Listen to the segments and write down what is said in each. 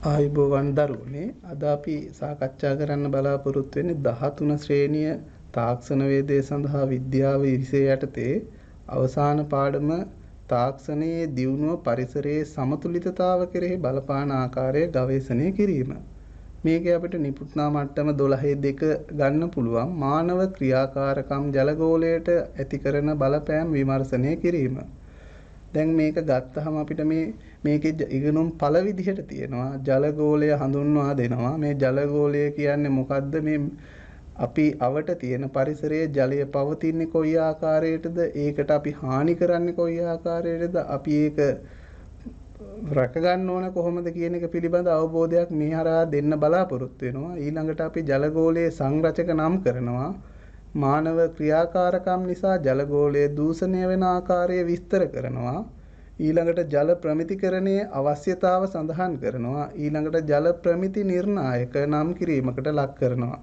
ආයුබෝවන් දරුවනේ අද අපි සාකච්ඡා කරන්න බලාපොරොත්තු වෙන්නේ 13 ශ්‍රේණිය තාක්ෂණ වේදය සඳහා විද්‍යාව විෂය යටතේ අවසාන පාඩම තාක්ෂණයේ දියුණුව පරිසරයේ සමතුලිතතාව කෙරෙහි බලපාන ආකාරය ගවේෂණය කිරීම. මේකේ අපිට නිපුණතා මට්ටම 12.2 ගන්න පුළුවන් මානව ක්‍රියාකාරකම් ජලගෝලයට ඇති කරන බලපෑම් විමර්ශනය කිරීම. දැන් මේක ගත්තහම අපිට මේකේ ඉගෙනුම් පළ විදිහට තියෙනවා ජලගෝලය හඳුන්වා දෙනවා මේ ජලගෝලය කියන්නේ මොකද්ද මේ අපි අවට තියෙන පරිසරයේ ජලය පවතින්නේ කොයි ආකාරයකටද ඒකට අපි හානි කරන්නේ කොයි ආකාරයකටද අපි ඒක රැක ගන්න ඕන කොහොමද කියන එක පිළිබඳ අවබෝධයක් මේ හරහා දෙන්න බලාපොරොත්තු වෙනවා ඊළඟට අපි ජලගෝලයේ සංරචක නම් කරනවා මානව ක්‍රියාකාරකම් නිසා ජලගෝලයේ දූෂණය වෙන ආකාරය විස්තර කරනවා ඊළඟට ජල ප්‍රමිතිකරණයේ අවශ්‍යතාව සඳහන් කරනවා ඊළඟට ජල ප්‍රමිති නිර්ණායක නම් කිරීමකට ලක් කරනවා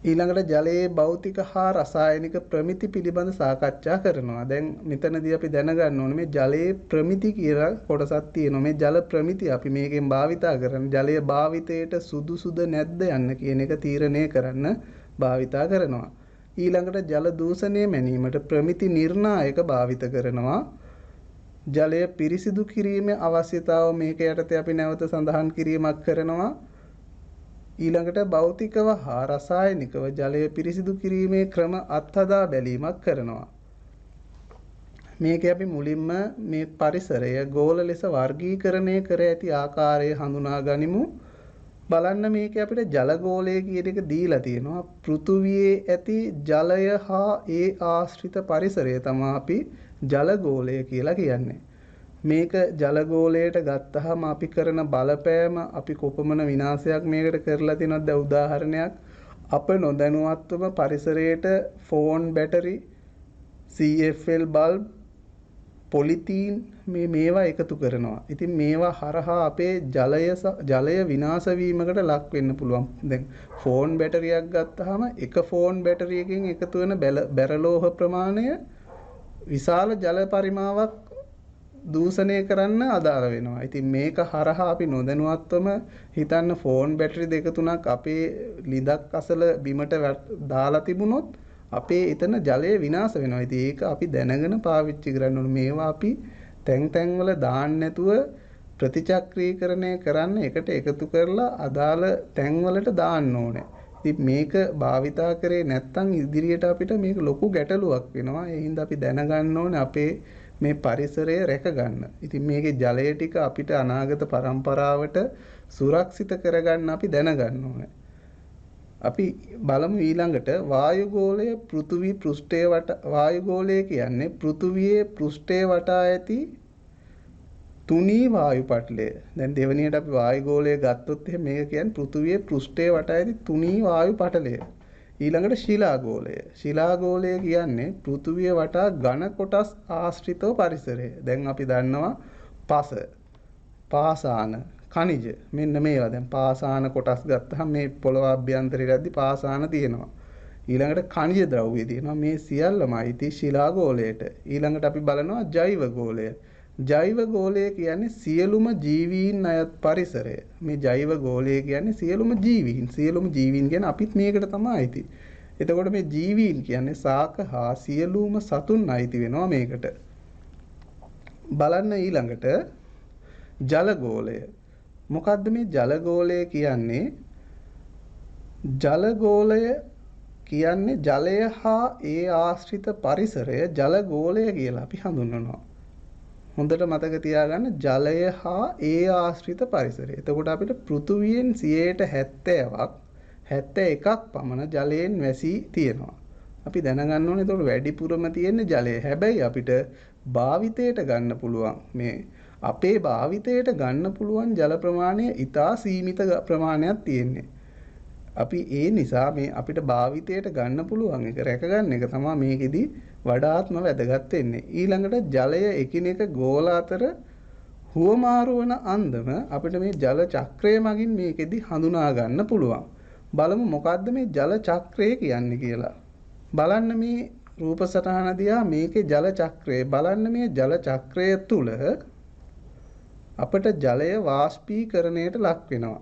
ඊළඟට ජලයේ භෞතික හා රසායනික ප්‍රමිති පිළිබඳ සාකච්ඡා කරනවා දැන් මෙතනදී අපි දැනගන්න ඕනේ මේ ජලයේ ප්‍රමිති කියලා කොටසක් තියෙනවා මේ ජල ප්‍රමිති අපි මේකෙන් භාවිතා කරන ජලයේ භාවිතයට සුදුසුද නැද්ද යන්න කියන එක තීරණය කරන්න භාවිතා කරනවා ඊළඟට ජල දූෂණය මැනීමට ප්‍රමිති නිර්ණායක භාවිත කරනවා ජලය පිරිසිදු කිරීමේ අවශ්‍යතාව මේක යටතේ අපි නැවත සඳහන් කිරීමක් කරනවා ඊළඟට භෞතිකව හා රසායනිකව ජලය පිරිසිදු කිරීමේ ක්‍රම අත්හදා බැලීමක් කරනවා මේක අපි මුලින්ම මේ පරිසරය ගෝල ලෙස වර්ගීකරණය කර ඇති ආකාරය හඳුනා ගනිමු බලන්න මේක අපිට ජලගෝලය කියන එක දීලා තියෙනවා පෘථුවියේ ඇති ජලය හා ඒ ආශ්‍රිත පරිසරය තමයි අපි ජලගෝලය කියලා කියන්නේ මේක ජලගෝලයට ගත්තහම අපි කරන බලපෑම අපි කොපමණ විනාශයක් මේකට කරලා තියෙනවද දැන් උදාහරණයක් අප නොදැනුවත්වම පරිසරයට phone battery CFL bulb polythene මේවා එකතු කරනවා. ඉතින් මේවා හරහා අපේ ජලය විනාශ වීමකට ලක් වෙන්න පුළුවන්. දැන් ෆෝන් බැටරියක් ගත්තාම එක ෆෝන් බැටරියකින් එකතු වෙන බැරලෝහ ප්‍රමාණය විශාල ජල පරිමාවක් දූෂණය කරන්න අදාළ වෙනවා. ඉතින් මේක හරහා අපි නොදැනුවත්වම හිතන්න ෆෝන් බැටරි දෙක තුනක් අපේ ලිඳක් අසල බිමට දාලා තිබුණොත් අපේ එතන ජලය විනාශ වෙනවා. ඉතින් ඒක අපි දැනගෙන පාවිච්චි කරන්න ඕනේ. මේවා අපි තැන් වල දාන්න නැතුව ප්‍රතිචක්‍රීකරණය කරන්න එකට එකතු කරලා අදාළ තැන් වලට දාන්න ඕනේ. ඉතින් මේක භාවිතා කරේ නැත්නම් ඉදිරියට අපිට මේක ලොකු ගැටලුවක් වෙනවා. ඒ හින්දා අපි දැනගන්න ඕනේ අපේ මේ පරිසරය රැක ගන්න. ඉතින් මේකේ ජලය ටික අපිට අනාගත පරම්පරාවට සුරක්ෂිත කරගන්න අපි දැනගන්න ඕනේ. අපි බලමු ඊළඟට වායුගෝලය පෘථිවි පෘෂ්ඨය වායුගෝලය කියන්නේ පෘථිවියේ පෘෂ්ඨය වටා ඇති තුනී වායු පටලය. දැන් දෙවෙනියට අපි වායුගෝලය ගත්තොත් එහෙනම් මේක කියන්නේ පෘථිවියේ පෘෂ්ඨය වටා ඇති තුනී වායු පටලය. ඊළඟට ශිලාගෝලය. ශිලාගෝලය කියන්නේ පෘථිවිය වටා ඝන කොටස් ආශ්‍රිතව පරිසරය. දැන් අපි දන්නවා පස, පාසාන, ඛනිජ. මෙන්න මේවා. දැන් පාසාන කොටස් ගත්තහම මේ පොළොව අභ්‍යන්තරයේදී පාසාන තියෙනවා. ඊළඟට ඛනිජ ද්‍රව්‍ය තියෙනවා. මේ සියල්ලම අයිති ශිලාගෝලයට. ඊළඟට අපි බලනවා ජෛව ගෝලය. ජෛව ගෝලය කියන්නේ සියලුම ජීවීන් අයත් පරිසරය. මේ ජෛව ගෝලය කියන්නේ සියලුම ජීවීන්. සියලුම ජීවීන් කියන්නේ අපිත් මේකට තමයි අයිති. එතකොට මේ ජීවීන් කියන්නේ ශාක හා සියලුම සතුන් අයිති වෙනවා මේකට. බලන්න ඊළඟට ජලගෝලය. මොකද්ද මේ ජලගෝලය කියන්නේ? ජලගෝලය කියන්නේ ජලය හා ඒ ආශ්‍රිත පරිසරය ජලගෝලය කියලා අපි හඳුන්වනවා. හොඳට මතක තියාගන්න ජලය හා ඒ ආශ්‍රිත පරිසරය. එතකොට අපිට පෘථුවියෙන් 70%ක් 71ක් පමණ ජලයෙන් වැසී තියෙනවා. අපි දැනගන්න ඕනේ එතකොට වැඩිපුරම තියෙන්නේ ජලය. හැබැයි අපිට භාවිතයට ගන්න පුළුවන් මේ අපේ භාවිතයට ගන්න පුළුවන් ජල ප්‍රමාණය ඉතා සීමිත ප්‍රමාණයක් තියෙන්නේ. අපි ඒ නිසා මේ අපිට භාවිතයට ගන්න පුළුවන් එක රැක ගන්න එක තමයි මේකෙදි වඩාත්ම වැදගත් වෙන්නේ. ඊළඟට ජලය එකිනෙක ගෝල අතර හුවමාරු වන අන්දම අපිට මේ ජල චක්‍රය මගින් මේකෙදි හඳුනා ගන්න පුළුවන්. බලමු මොකද්ද මේ ජල චක්‍රය කියන්නේ කියලා. බලන්න මේ රූප සටහන දිහා මේකේ ජල චක්‍රය බලන්න මේ ජල චක්‍රය තුල අපට ජලය වාෂ්පීකරණයට ලක් වෙනවා.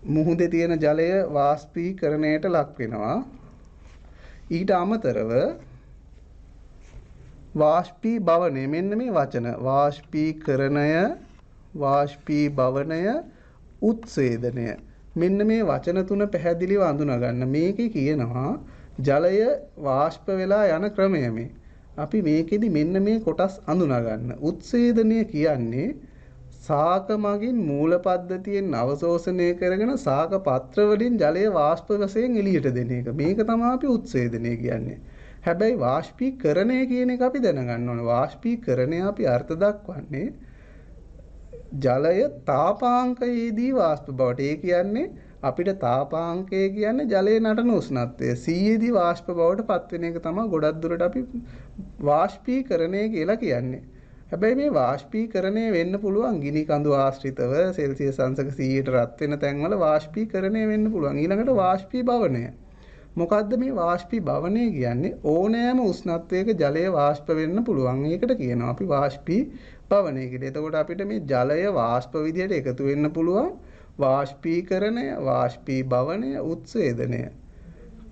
මුහුදේ තියෙන ජලය වාෂ්පීකරණයට ලක් වෙනවා. ඊට අමතරව වාෂ්පීභවනය මෙන්න මේ වචන වාෂ්පීකරණය වාෂ්පීභවනය උත්සේදනය මෙන්න මේ වචන තුන පැහැදිලිව අඳුනා ගන්න. මේකේ කියනවා ජලය වාෂ්ප වෙලා යන ක්‍රමය මේ. අපි මේකෙදි මෙන්න මේ කොටස් අඳුනා ගන්න. උත්සේදනය කියන්නේ සාක මගින් මූල පද්ධතියෙන් අවශෝෂණය කරගෙන සාක පත්‍ර වලින් ජලය වාෂ්ප වශයෙන් එළියට දෙන එක. මේක තමයි අපි උත්සේදනය කියන්නේ. හැබැයි වාෂ්පීකරණය කියන එක අපි දැනගන්න ඕනේ. වාෂ්පීකරණය අපි අර්ථ දක්වන්නේ ජලය තාපාංකයේදී වාෂ්ප බවට. ඒ කියන්නේ අපිට තාපාංකය කියන්නේ ජලයේ නටන උෂ්ණත්වය. 100දී වාෂ්ප බවට පත් වෙන එක තමයි ගොඩක් දුරට අපි වාෂ්පීකරණය කියලා කියන්නේ. හැබැයි මේ වාෂ්පීකරණය වෙන්න පුළුවන් ගිනි කඳු ආශ්‍රිතව සෙල්සියස් අංශක 100ට රත් වෙන තැන්වල වාෂ්පීකරණය වෙන්න පුළුවන්. ඊළඟට වාෂ්පීභවනය. මොකද්ද මේ වාෂ්පීභවනය කියන්නේ? ඕනෑම උෂ්ණත්වයක ජලය වාෂ්ප වෙන්න පුළුවන්. ඒකට කියනවා අපි වාෂ්පීභවනය කියලා. එතකොට අපිට මේ ජලය වාෂ්ප විදියට එකතු වෙන්න පුළුවන්. වාෂ්පීකරණය, වාෂ්පීභවනය, උත්සේදනය.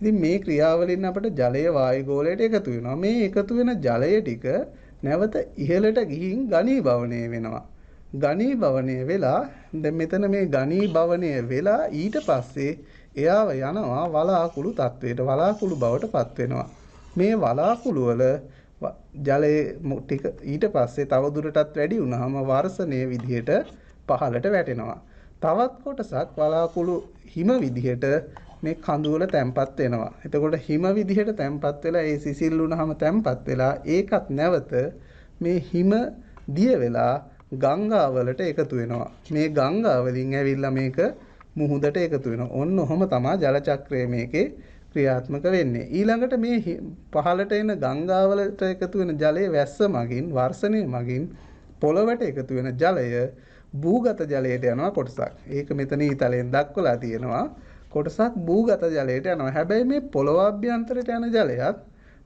ඉතින් මේ ක්‍රියාවලින් අපිට ජලය වායුගෝලයට එකතු වෙනවා. මේ එකතු වෙන ජලය ටික නැවත ඉහළට ගිහින් ඝනීභවනය වෙනවා. ඝනීභවනය වෙලා දැන් මෙතන මේ ඝනීභවනය වෙලා ඊට පස්සේ එයාව යනවා වලාකුළු තත්වයට. වලාකුළු බවට පත් වෙනවා. මේ වලාකුළු වල ජලයේ ටික ඊට පස්සේ තව දුරටත් වැඩි වුණාම වර්ෂණයේ විදිහට පහළට වැටෙනවා. තවත් කොටසක් වලාකුළු හිම විදිහට මේ කඳු වල තැම්පත් වෙනවා. එතකොට හිම විදිහට තැම්පත් වෙලා ඒ සිසිල් වුණාම තැම්පත් වෙලා ඒකත් නැවත මේ හිම දිය වෙලා ගංගා වලට එකතු වෙනවා. මේ ගංගා වලින් ඇවිල්ලා මේක මුහුදට එකතු වෙනවා. ඔන්න ඔහම තමයි ජල චක්‍රය මේකේ ක්‍රියාත්මක වෙන්නේ. ඊළඟට මේ පහළට එන ගංගා වලට එකතු වෙන ජලය වැස්ස මගින් වර්ෂණය මගින් පොළවට එකතු වෙන ජලය භූගත ජලයට යනවා කොටසක්. ඒක මෙතන ඊතලෙන් දක්වලා තියෙනවා. කොටසක් භූගත ජලයට යනවා. හැබැයි මේ පොළොව අභ්‍යන්තරයට යන ජලයත්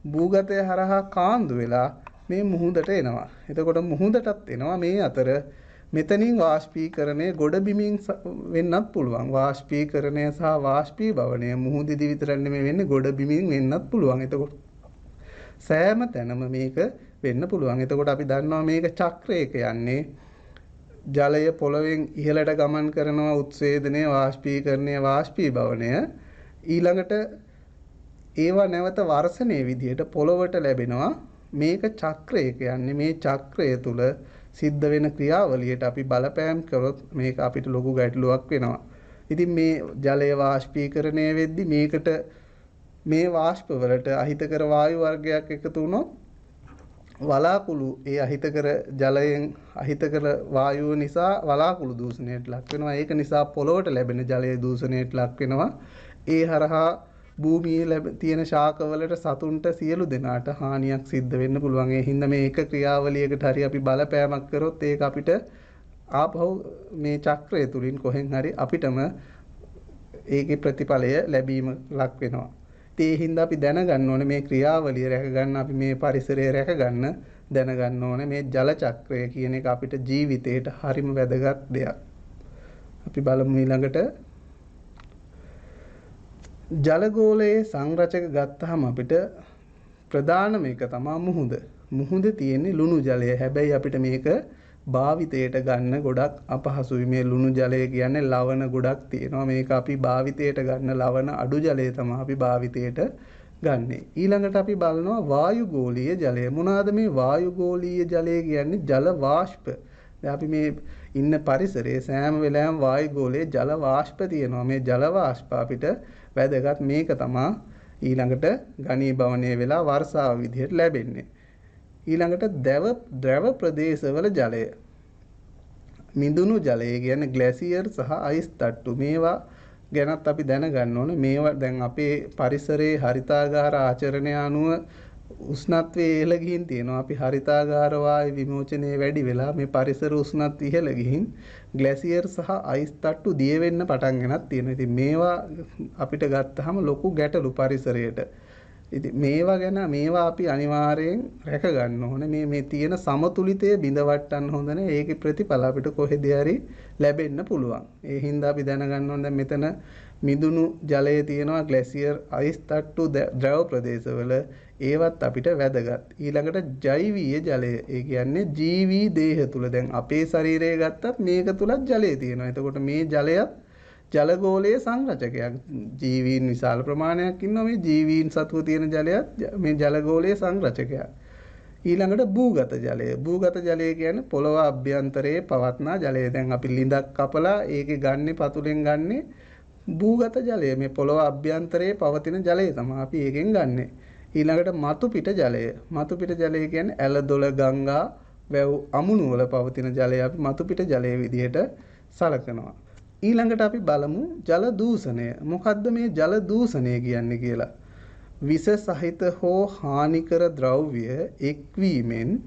භූගතය හරහා කාන්දු වෙලා මේ මුහුදට එනවා. එතකොට මුහුදටත් එනවා. මේ අතර මෙතනින් වාෂ්පීකරණය ගොඩ බිමින් වෙන්නත් පුළුවන්. වාෂ්පීකරණය සහ වාෂ්පීභවනය මුහුදේදී විතරක් නෙමෙයි වෙන්නේ ගොඩ බිමින් වෙන්නත් පුළුවන්. එතකොට සෑම තැනම මේක වෙන්න පුළුවන්. එතකොට අපි දන්නවා මේක චක්‍රයක යන්නේ ජලය පොළවෙන් ඉහළට ගමන් කරනවා උත්සේදනය වාෂ්පීකරණය වාෂ්පීභවනය ඊළඟට ඒවා නැවත වර්ෂණයේ විදිහට පොළවට ලැබෙනවා. මේක චක්‍රයක යන්නේ. මේ චක්‍රය තුල සිද්ධ වෙන ක්‍රියාවලියට අපි බලපෑම් කරොත් මේක අපිට ලොකු ගැටලුවක් වෙනවා. ඉතින් මේ ජලය වාෂ්පීකරණය වෙද්දී මේකට මේ වාෂ්ප වලට අහිතකර වායු වර්ගයක් එකතු වුණොත් වලාකුළු ඒ අහිතකර ජලයෙන් අහිතකර වායුව නිසා වලාකුළු දූෂණයට ලක් වෙනවා. ඒක නිසා පොළොවට ලැබෙන ජලය දූෂණයට ලක් වෙනවා. ඒ හරහා භූමියේ තියෙන ශාකවලට සතුන්ට සියලු දෙනාට හානියක් සිද්ධ වෙන්න පුළුවන්. ඒ හින්දා මේ එක ක්‍රියාවලියකට හරි අපි බලපෑමක් කරොත් ඒක අපිට ආපහු මේ චක්‍රය තුලින් කොහෙන් හරි අපිටම ඒකේ ප්‍රතිඵලය ලැබීම ලක් වෙනවා. ඒ හින්දා අපි දැනගන්න ඕනේ මේ ක්‍රියාවලිය රැකගන්න අපි මේ පරිසරය රැකගන්න දැනගන්න ඕනේ මේ ජල චක්‍රය කියන එක අපිට ජීවිතේට හරිම වැදගත් දෙයක්. අපි බලමු ඊළඟට ජලගෝලයේ සංරචක ගත්තාම අපිට ප්‍රධානම එක තමයි මුහුද. මුහුදේ තියෙන්නේ ලුණු ජලය. හැබැයි අපිට මේක භාවිතයට ගන්න ගොඩක් අපහසුයි. මේ ලුණු ජලය කියන්නේ ලවණ ගොඩක් තියෙනවා. මේක අපි භාවිතයට ගන්න ලවණ අඩු ජලය තමයි අපි භාවිතයට ගන්නෙ. ඊළඟට අපි බලනවා වායුගෝලීය ජලය. මොනවාද මේ වායුගෝලීය ජලය කියන්නේ? ජල වාෂ්ප. දැන් අපි මේ ඉන්න පරිසරයේ සෑම වෙලාවෙම වායුගෝලයේ ජල වාෂ්ප තියෙනවා. මේ ජල වාෂ්ප අපිට වැදගත්. මේක තමයි ඊළඟට ඝනීභවනය වෙලා වර්ෂාව විදිහට ලැබෙන්නේ. ඊළඟට ද්‍රව ප්‍රදේශවල ජලය. මිදුණු ජලය කියන්නේ ග්ලැසියර් සහ අයිස් තට්ටු. මේවා ගැනත් අපි දැනගන්න ඕනේ. මේවා දැන් අපේ පරිසරයේ හරිතාගාර ආචරණය අනුව උෂ්ණත්වයේ ඉහළ ගිහින් තියෙනවා. අපි හරිතාගාර වායු විමෝචනයේ වැඩි වෙලා මේ පරිසර උෂ්ණත්වය ඉහළ ගිහින් ග්ලැසියර් සහ අයිස් තට්ටු දිය වෙන්න පටන් ගන්නත් තියෙනවා. ඉතින් මේවා අපිට ගත්තාම ලොකු ගැටලු පරිසරයට. ඉතින් මේවා අපි අනිවාර්යෙන් රැක ගන්න ඕනේ. මේ තියෙන සමතුලිතය බිඳවට්ටන්න හොඳ නැහැ. ඒකේ ප්‍රතිඵල අපිට කොහෙද හරි ලැබෙන්න පුළුවන්. ඒ හින්දා අපි දැනගන්න ඕනේ දැන් මෙතන මිදුණු ජලය තියෙනවා ග්ලැසියර් අයිස් තට්ටු ද්‍රව ප්‍රදේශවල ඒවත් අපිට වැදගත්. ඊළඟට ජෛවීය ජලය. ඒ කියන්නේ ජීවී දේහ තුල දැන් අපේ ශරීරය ගත්තත් මේක තුලත් ජලය තියෙනවා. එතකොට මේ ජලයත් ජලගෝලයේ සංරචකයක්. ජීවීන් විශාල ප්‍රමාණයක් ඉන්නවා. මේ ජීවීන් සතුව තියෙන ජලයත් මේ ජලගෝලයේ සංරචකයක්. ඊළඟට භූගත ජලය. භූගත ජලය කියන්නේ පොළොව අභ්‍යන්තරයේ පවත්නා ජලය. දැන් අපි ලිඳක් කපලා ඒකේ ගන්නේ පතුලෙන් ගන්නේ භූගත ජලය. මේ පොළොව අභ්‍යන්තරයේ පවතින ජලය තමයි අපි ඒකෙන් ගන්නෙ. ඊළඟට මතු පිට ජලය. මතු පිට ජලය කියන්නේ ඇලදොල ගංගා වැව් අමුණු වල පවතින ජලය අපි මතු පිට ජලය විදිහට සලකනවා. ඊළඟට අපි බලමු ජල දූෂණය. මොකද්ද මේ ජල දූෂණය කියන්නේ කියලා? විස සහිත හෝ හානිකර ද්‍රව්‍ය එක්වීමෙන්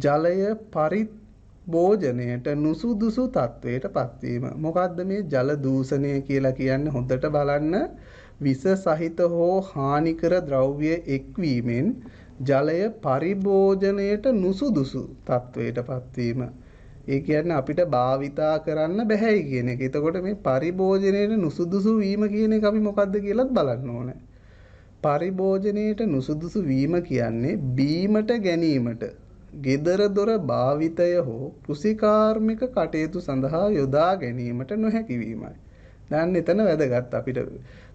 ජලය පරිභෝජනයට නුසුදුසු තත්වයට පත්වීම. මොකද්ද මේ ජල දූෂණය කියලා කියන්නේ? හොඳට බලන්න. විස සහිත හෝ හානිකර ද්‍රව්‍ය එක්වීමෙන් ජලය පරිභෝජනයට නුසුදුසු තත්වයට පත්වීම. ඒ කියන්නේ අපිට භාවිතා කරන්න බැහැයි කියන එක. එතකොට මේ පරිභෝජනයේ නුසුදුසු වීම කියන එක අපි මොකද්ද කියලාත් බලන්න ඕනේ. පරිභෝජනයේ නුසුදුසු වීම කියන්නේ බීමට ගැනීමට, gedara dora භාවිතය හෝ කෘෂිකාර්මික කටයුතු සඳහා යොදා ගැනීමට නොහැකි වීමයි. දැන් එතන වැදගත් අපිට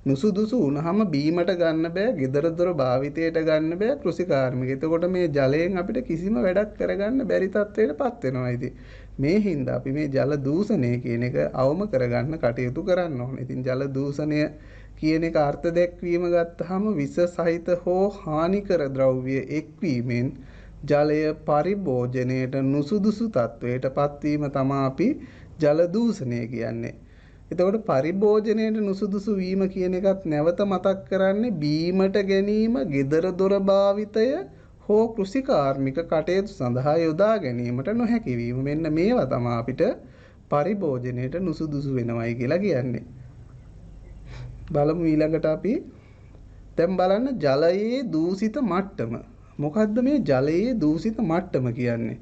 නුසුදුසු වුණාම බීමට ගන්න බෑ, gedara dora භාවිතයට ගන්න බෑ කෘෂිකාර්මික. එතකොට මේ ජලයෙන් අපිට කිසිම වැඩක් කරගන්න බැරි තත්ත්වයකටපත් වෙනවා. ඉතින් මේ හින්දා අපි මේ ජල දූෂණය කියන එක අවම කරගන්න කටයුතු කරන්න ඕනේ. ඉතින් ජල දූෂණය කියන එක අර්ථ දැක්වීම ගත්තාම විස සහිත හෝ හානිකර ද්‍රව්‍ය එක්වීමෙන් ජලය පරිභෝජනයට නුසුදුසු තත්වයට පත්වීම තමයි අපි ජල දූෂණය කියන්නේ. එතකොට පරිභෝජනයට නුසුදුසු වීම කියන එකත් නැවත මතක් කරන්නේ බීමට ගැනීම, gedara dora භාවිතය හෝ කෘෂිකාර්මික කටයුතු සඳහා යොදා ගැනීමට නොහැකි වීම. මෙන්න මේවා තමයි අපිට පරිභෝජනයට නුසුදුසු වෙනවයි කියලා කියන්නේ. බලමු ඊළඟට අපි දැන් බලන්න ජලයේ දූෂිත මට්ටම. මොකද්ද මේ ජලයේ දූෂිත මට්ටම කියන්නේ?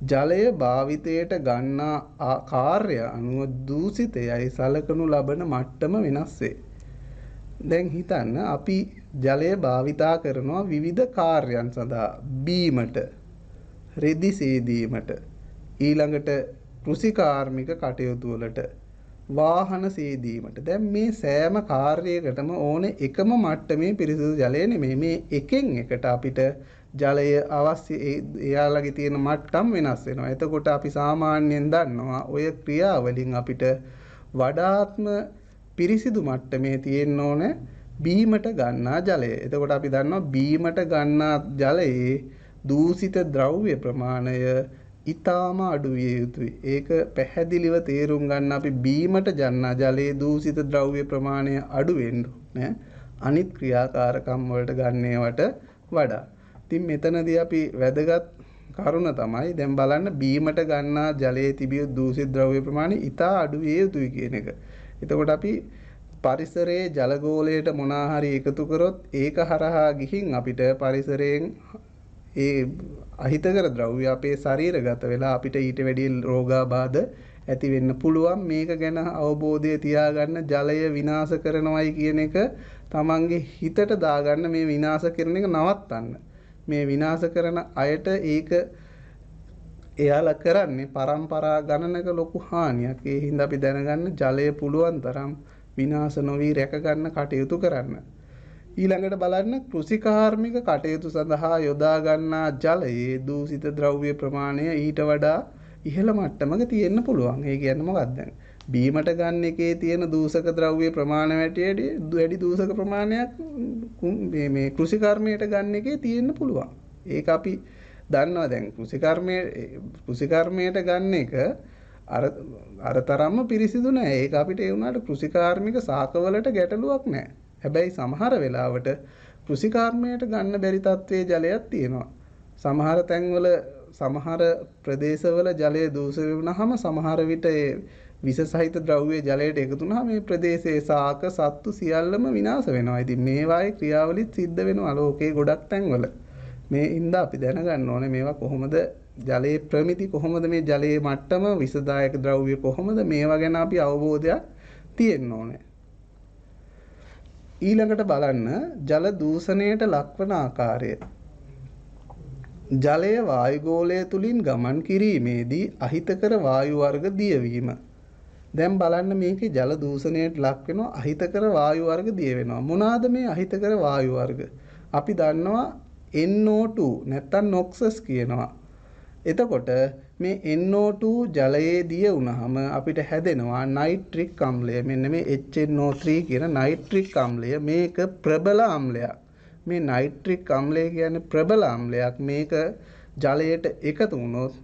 ජලය භාවිතයට ගන්නා කාර්ය අනුව දූෂිතයයි සලකනු ලබන මට්ටම වෙනස් වේ. දැන් හිතන්න අපි ජලය භාවිතා කරනවා විවිධ කාර්යයන් සඳහා. බීමට, රෙදි සේදීමට, ඊළඟට කෘෂිකාර්මික කටයුතු වලට, වාහන සේදීමට. දැන් මේ සෑම කාර්යයකටම ඕනේ එකම මට්ටමේ පිරිසිදු ජලය නෙමෙයි. මේ එකෙන් එකට අපිට ජලය අවශ්‍ය එයාලගේ තියෙන මට්ටම් වෙනස් වෙනවා. එතකොට අපි සාමාන්‍යයෙන් දන්නවා ඔය ක්‍රියාවලින් අපිට වඩාත්ම පිරිසිදු මට්ටමේ තියෙන්න ඕනේ බීමට ගන්නා ජලය. එතකොට අපි දන්නවා බීමට ගන්නා ජලයේ දූෂිත ද්‍රව්‍ය ප්‍රමාණය ඊටාම අඩු විය යුතුයි. ඒක පැහැදිලිව තේරුම් ගන්න අපි බීමට ගන්නා ජලයේ දූෂිත ද්‍රව්‍ය ප්‍රමාණය අඩු වෙන්න ඕනේ අනිත් ක්‍රියාකාරකම් වලට ගන්නේවට වඩා. ඉතින් මෙතනදී අපි වැදගත් කරුණ තමයි දැන් බලන්න බීමට ගන්නා ජලයේ තිබිය දූෂිත ද්‍රව්‍ය ප්‍රමාණය ඉතා අඩු විය යුතුයි කියන එක. එතකොට අපි පරිසරයේ ජලගෝලයට මොනවා හරි එකතු කරොත් ඒක හරහා ගිහින් අපිට පරිසරයෙන් ඒ අහිතකර ද්‍රව්‍ය අපේ ශරීරගත වෙලා අපිට ඊට වැඩි රෝගාබාධ ඇති වෙන්න පුළුවන්. මේක ගැන අවබෝධය තියාගන්න ජලය විනාශ කරනවයි කියන එක තමන්ගේ හිතට දාගන්න. මේ විනාශ කරන එක නවත්තන්න. මේ විනාශ කරන අයට ඒක එයාලා කරන්නේ පරම්පරා ගණනක ලොකු හානියක්. ඒ හින්දා අපි දැනගන්න ජලය පුළුවන් තරම් විනාශ නොවි රැක ගන්න කටයුතු කරන්න. ඊළඟට බලන්න කෘෂිකාර්මික කටයුතු සඳහා යොදා ගන්නා ජලයේ දූෂිත ද්‍රව්‍ය ප්‍රමාණය ඊට වඩා ඉහළ මට්ටමක තියෙන්න පුළුවන්. ඒ කියන්නේ මොකක්ද? බීමට ගන්න එකේ තියෙන දූෂක ද්‍රව්‍ය ප්‍රමාණය වැඩි දූෂක ප්‍රමාණයක් මේ කෘෂිකර්මයට ගන්න එකේ තියෙන්න පුළුවන්. ඒක අපි දන්නවා. දැන් කෘෂිකර්මයට ගන්න එක අර තරම්ම පිරිසිදු නෑ. ඒක අපිට ඒ වුණාට කෘෂිකාර්මික සාකවලට ගැටලුවක් නෑ. හැබැයි සමහර වෙලාවට කෘෂිකාර්මයට ගන්න බැරි තත්ත්වයේ ජලයක් තියෙනවා. සමහර තැන්වල සමහර ප්‍රදේශවල ජලය දූෂිත වුණාම සමහර විට විස සහිත ද්‍රව්‍ය ජලයට එකතු වුණාම මේ ප්‍රදේශයේ සාක සත්තු සියල්ලම විනාශ වෙනවා. ඉතින් මේවායේ ක්‍රියාවලිත් සිද්ධ වෙනවා ලෝකේ ගොඩක් තැන්වල. මේ ඉඳ අපි දැනගන්න ඕනේ මේවා කොහොමද ජලයේ ප්‍රමිති කොහොමද මේ ජලයේ මට්ටම විසදායක ද්‍රව්‍ය කොහොමද මේවා ගැන අපි අවබෝධයක් තියෙන්න ඕනේ. ඊළඟට බලන්න ජල දූෂණයට ලක්වන ආකාරය. ජලය වායුගෝලය තුලින් ගමන් කිරීමේදී අහිතකර වායු වර්ග දියවීම. දැන් බලන්න මේකේ ජල දූෂණයට ලක් වෙනවා අහිතකර වායු වර්ග දිය වෙනවා. මොනවාද මේ අහිතකර වායු වර්ග? අපි දන්නවා NO2 නැත්තම් NOx කියනවා. එතකොට මේ NO2 ජලයේ දිය වුණාම අපිට හැදෙනවා නයිට්‍රික් අම්ලය. මෙන්න මේ HNO3 කියන නයිට්‍රික් අම්ලය මේක ප්‍රබල අම්ලයක්. මේ නයිට්‍රික් අම්ලය කියන්නේ ප්‍රබල අම්ලයක්. මේක ජලයට එකතු වුණොත්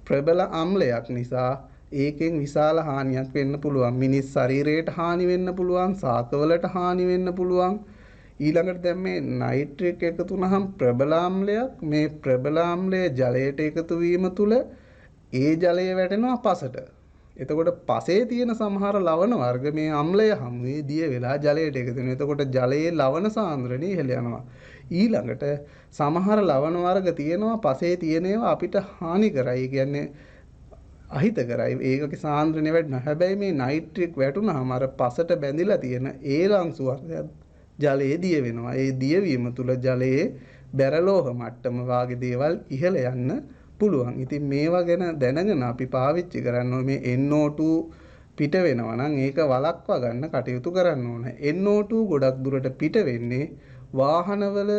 ප්‍රබල අම්ලයක් නිසා ඒකෙන් විශාල හානියක් වෙන්න පුළුවන්. මිනිස් ශරීරයට හානි වෙන්න පුළුවන්, ශාකවලට හානි වෙන්න පුළුවන්. ඊළඟට දැන් මේ නයිට්‍රික් එකතු වුනහම ප්‍රබල අම්ලයක් මේ ප්‍රබල අම්ලය ජලයට එකතු වීම තුල ඒ ජලය වැටෙනවා පසට. එතකොට පසේ තියෙන සමහර ලවණ වර්ග මේ අම්ලය හැමුවේ දිය වෙලා ජලයට එකතු වෙනවා. එතකොට ජලයේ ලවණ සාන්ද්‍රණය ඉහළ යනවා. ඊළඟට සමහර ලවණ වර්ග තියෙනවා පසේ තියෙන ඒවා අපිට හානි කරයි. කියන්නේ අහිත කරයි. ඒකගේ සාන්ද්‍රණය වැඩිනවා. හැබැයි මේ නයිට්‍රික් වැටුනහම අර පසට බැඳිලා තියෙන ඒ ලංසු වර්ගය ජලයේ දිය වෙනවා. ඒ දියවීම තුල ජලයේ බැරලෝහ මට්ටම වාගේ දේවල් ඉහළ යන්න පුළුවන්. ඉතින් මේවා ගැන දැනගෙන අපි පාවිච්චි කරන්න ඕනේ. මේ NO2 පිට වෙනවා නම් ඒක වළක්වා ගන්න කටයුතු කරන්න ඕනේ. NO2 ගොඩක් දුරට පිට වෙන්නේ වාහනවල